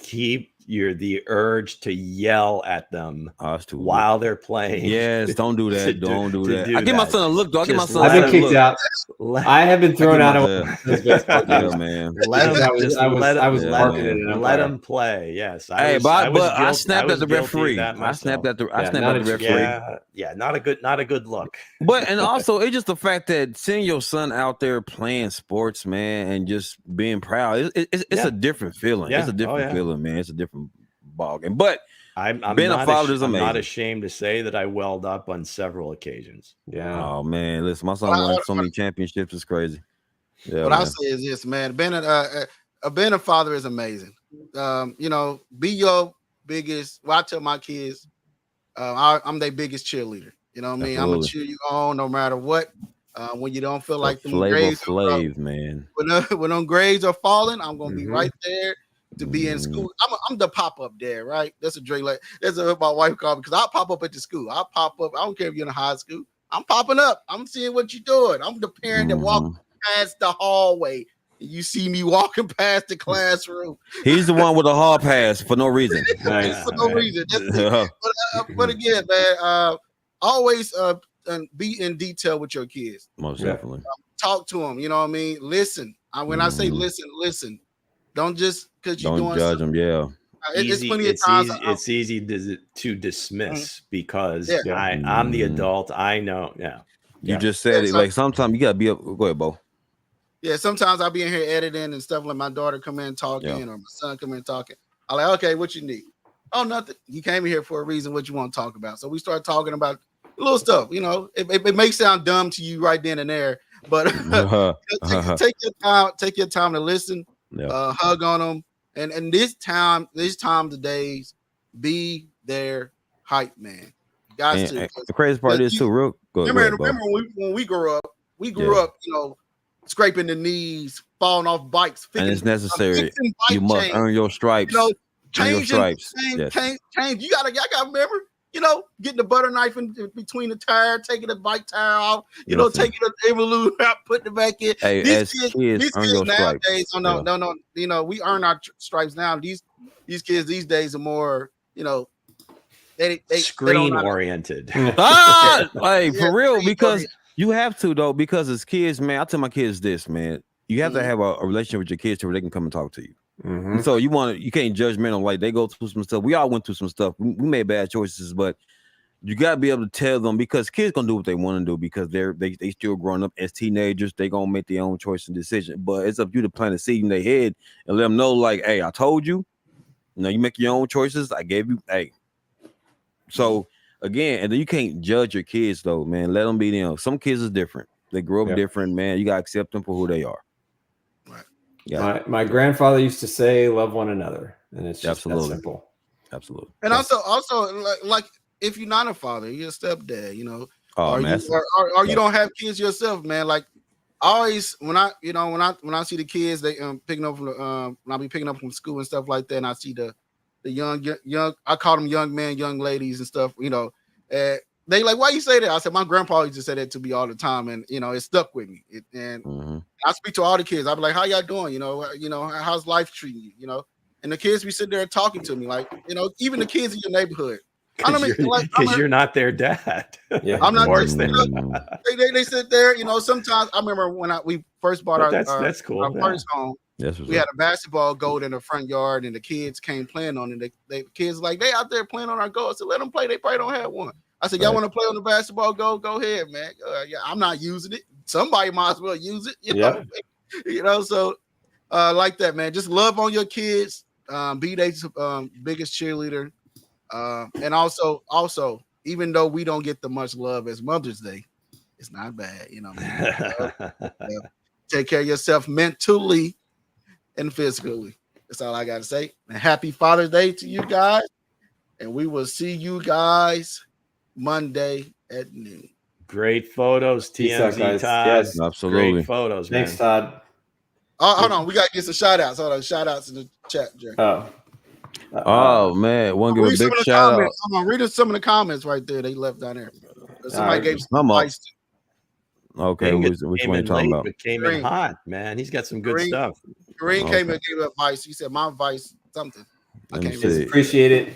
keep the urge to yell at them while they're playing. Yes, don't do that. Don't do that. I give my son a look, though. I've been kicked out. I have been thrown out of man. Let him play. Yes. I snapped at the referee. I snapped at the referee. Yeah, not a good look. But and also it's just the fact that seeing your son out there playing sports, man, and just being proud, it's a different feeling. It's a different feeling, man. It's a different ball game. But I'm not ashamed to say that I welled up on several occasions. Yeah. Oh man, listen, my son won so many championships. It's crazy. Yeah. What I say is this, man. Being a father is amazing. Be your biggest. Well, I tell my kids, I'm their biggest cheerleader. You know what I mean? I'm gonna cheer you on no matter what. When you don't feel like the grades, man. When them grades are falling, I'm gonna be right there to be in school. I'm the pop-up dad, right? That's a Drake. Like that's what my wife called me because I'll pop up at the school. I'll pop up. I don't care if you're in a high school. I'm popping up. I'm seeing what you're doing. I'm the parent that walks past the hallway. You see me walking past the classroom. He's the one with a hall pass for no reason. For no reason. But again, man, always be in detail with your kids. Most definitely. Talk to them. You know what I mean? Listen. When I say listen. Don't just because you're doing judge them. Yeah. It's plenty of times. It's easy to dismiss because I'm the adult. I know. Yeah. You just said it. Like sometimes you gotta be up. Go ahead, Bo. Yeah, sometimes I'll be in here editing and stuff. Like my daughter come in talking or my son come in talking. I'm like, okay, what you need? Oh, nothing. You came in here for a reason. What you want to talk about? So we start talking about little stuff. You know, it may sound dumb to you right then and there, but take your time to listen. Hug on them, and this time of days, be their hype man. Guys, the crazy part is too. Real good. Remember when we grew up, you know, scraping the knees, falling off bikes, and it's necessary. You must earn your stripes. You know, change. You gotta remember. You know, getting the butter knife in between the tire, taking the bike tire off, taking the Evolute out, putting it back in. Hey, these kids nowadays, no, you know, we earn our stripes now. These kids these days are more, you know, they screen oriented. For real, because you have to though, because as kids, man, I tell my kids this, man, you have to have a relationship with your kids to where they can come and talk to you. So you can't judge men on like they go through some stuff. We all went through some stuff. We made bad choices, but you gotta be able to tell them because kids gonna do what they want to do because they still growing up as teenagers. They gonna make their own choice and decision. But it's up to you to plant a seed in their head and let them know, like, hey, I told you. You know, you make your own choices. I gave you. Hey. So again, and then you can't judge your kids though, man. Let them be them. Some kids is different. They grow up different, man. You gotta accept them for who they are. Yeah. My grandfather used to say, "Love one another," and it's just that simple. Absolutely. And also, like if you're not a father, you're a stepdad, you know, or you don't have kids yourself, man. Like always, when I see the kids, they picking up from when I be picking up from school and stuff like that, and I see the young, I call them young men, young ladies and stuff, you know. They like, why you say that? I said, my grandpa used to say that to me all the time, and you know, it stuck with me. I speak to all the kids. I be like, how y'all doing? You know, how's life treating you? You know, and the kids be sitting there talking to me, like, you know, even the kids in your neighborhood. Because you're not their dad. Yeah, I'm not. They sit there. You know, sometimes I remember when we first bought that's cool. Our first home. We had a basketball goal in the front yard, and the kids came playing on it. The kids like they out there playing on our goal. So let them play. They probably don't have one. I said, y'all want to play on the basketball? Go ahead, man. Yeah, I'm not using it. Somebody might as well use it. You know, so like that, man. Just love on your kids. Be their biggest cheerleader. And also, even though we don't get the much love as Mother's Day, it's not bad, you know. Take care of yourself mentally and physically. That's all I got to say. And happy Father's Day to you guys. And we will see you guys Monday at noon. Great photos, TMZ, Todd. Yes, absolutely. Great photos, man. Thanks, Todd. Hold on. We got to get some shout-outs. Hold on. Shout-outs in the chat, Jerry. Oh man, want to give a big shout out. I'm reading some of the comments right there they left down there. Somebody gave some advice. Okay, which one are you talking about? But came in hot, man. He's got some good stuff. Green came and gave advice. He said, "My advice, something." I can't appreciate it.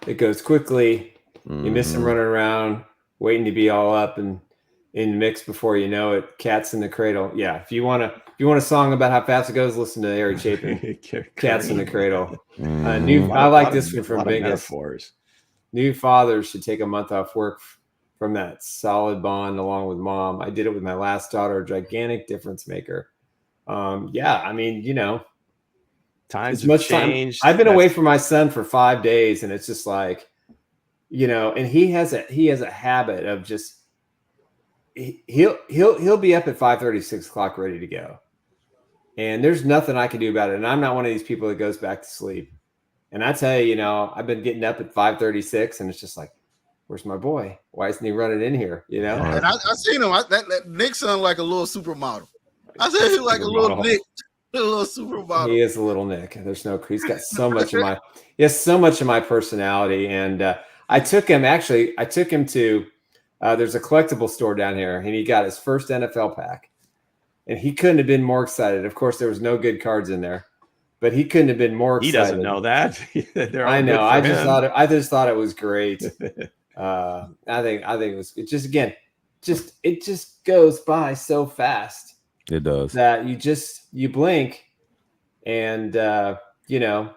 It goes quickly. You miss him running around, waiting to be all up and in the mix before you know it. Cats in the Cradle. Yeah, if you want a song about how fast it goes, listen to Eric Chapin. Cats in the Cradle. I like this one from Biggest. New fathers should take a month off work from that solid bond along with mom. I did it with my last daughter, a gigantic difference maker. Yeah, I mean, you know, times have changed. I've been away from my son for 5 days, and it's just like, you know, and he has a habit of just he'll be up at 5:30, 6 o'clock ready to go. And there's nothing I can do about it. And I'm not one of these people that goes back to sleep. And I tell you, you know, I've been getting up at 5:36, and it's just like, where's my boy? Why isn't he running in here? You know? And I seen him. That Nick sounded like a little supermodel. I said he's like a little Nick, a little supermodel. He is a little Nick. He's got so much of my, he has so much of my personality. And I took him to, there's a collectible store down here, and he got his first NFL pack. And he couldn't have been more excited. Of course, there was no good cards in there, but he couldn't have been more excited. He doesn't know that. I know. I just thought it was great. I think it just goes by so fast. It does. That you blink, and you know.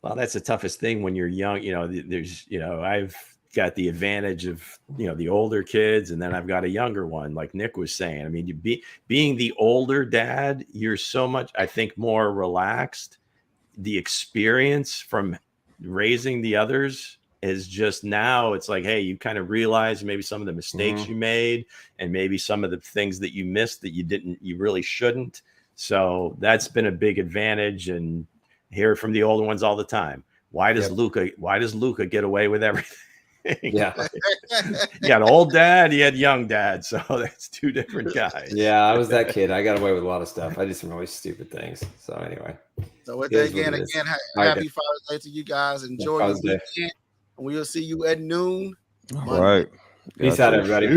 Well, that's the toughest thing when you're young. You know, I've got the advantage of, the older kids, and then I've got a younger one, like Nick was saying. I mean, being the older dad, you're so much, I think, more relaxed. The experience from raising the others is just, now it's like, hey, you kind of realize maybe some of the mistakes you made, and maybe some of the things that you missed that you really shouldn't. So that's been a big advantage, and hear from the older ones all the time. Why does Luca get away with everything? Yeah. You got old dad, you had young dad, so that's two different guys. Yeah, I was that kid. I got away with a lot of stuff. I did some really stupid things. So anyway. So with that, again, happy Father's Day to you guys. Enjoy your weekend. And we'll see you at noon. All right. Peace out, everybody.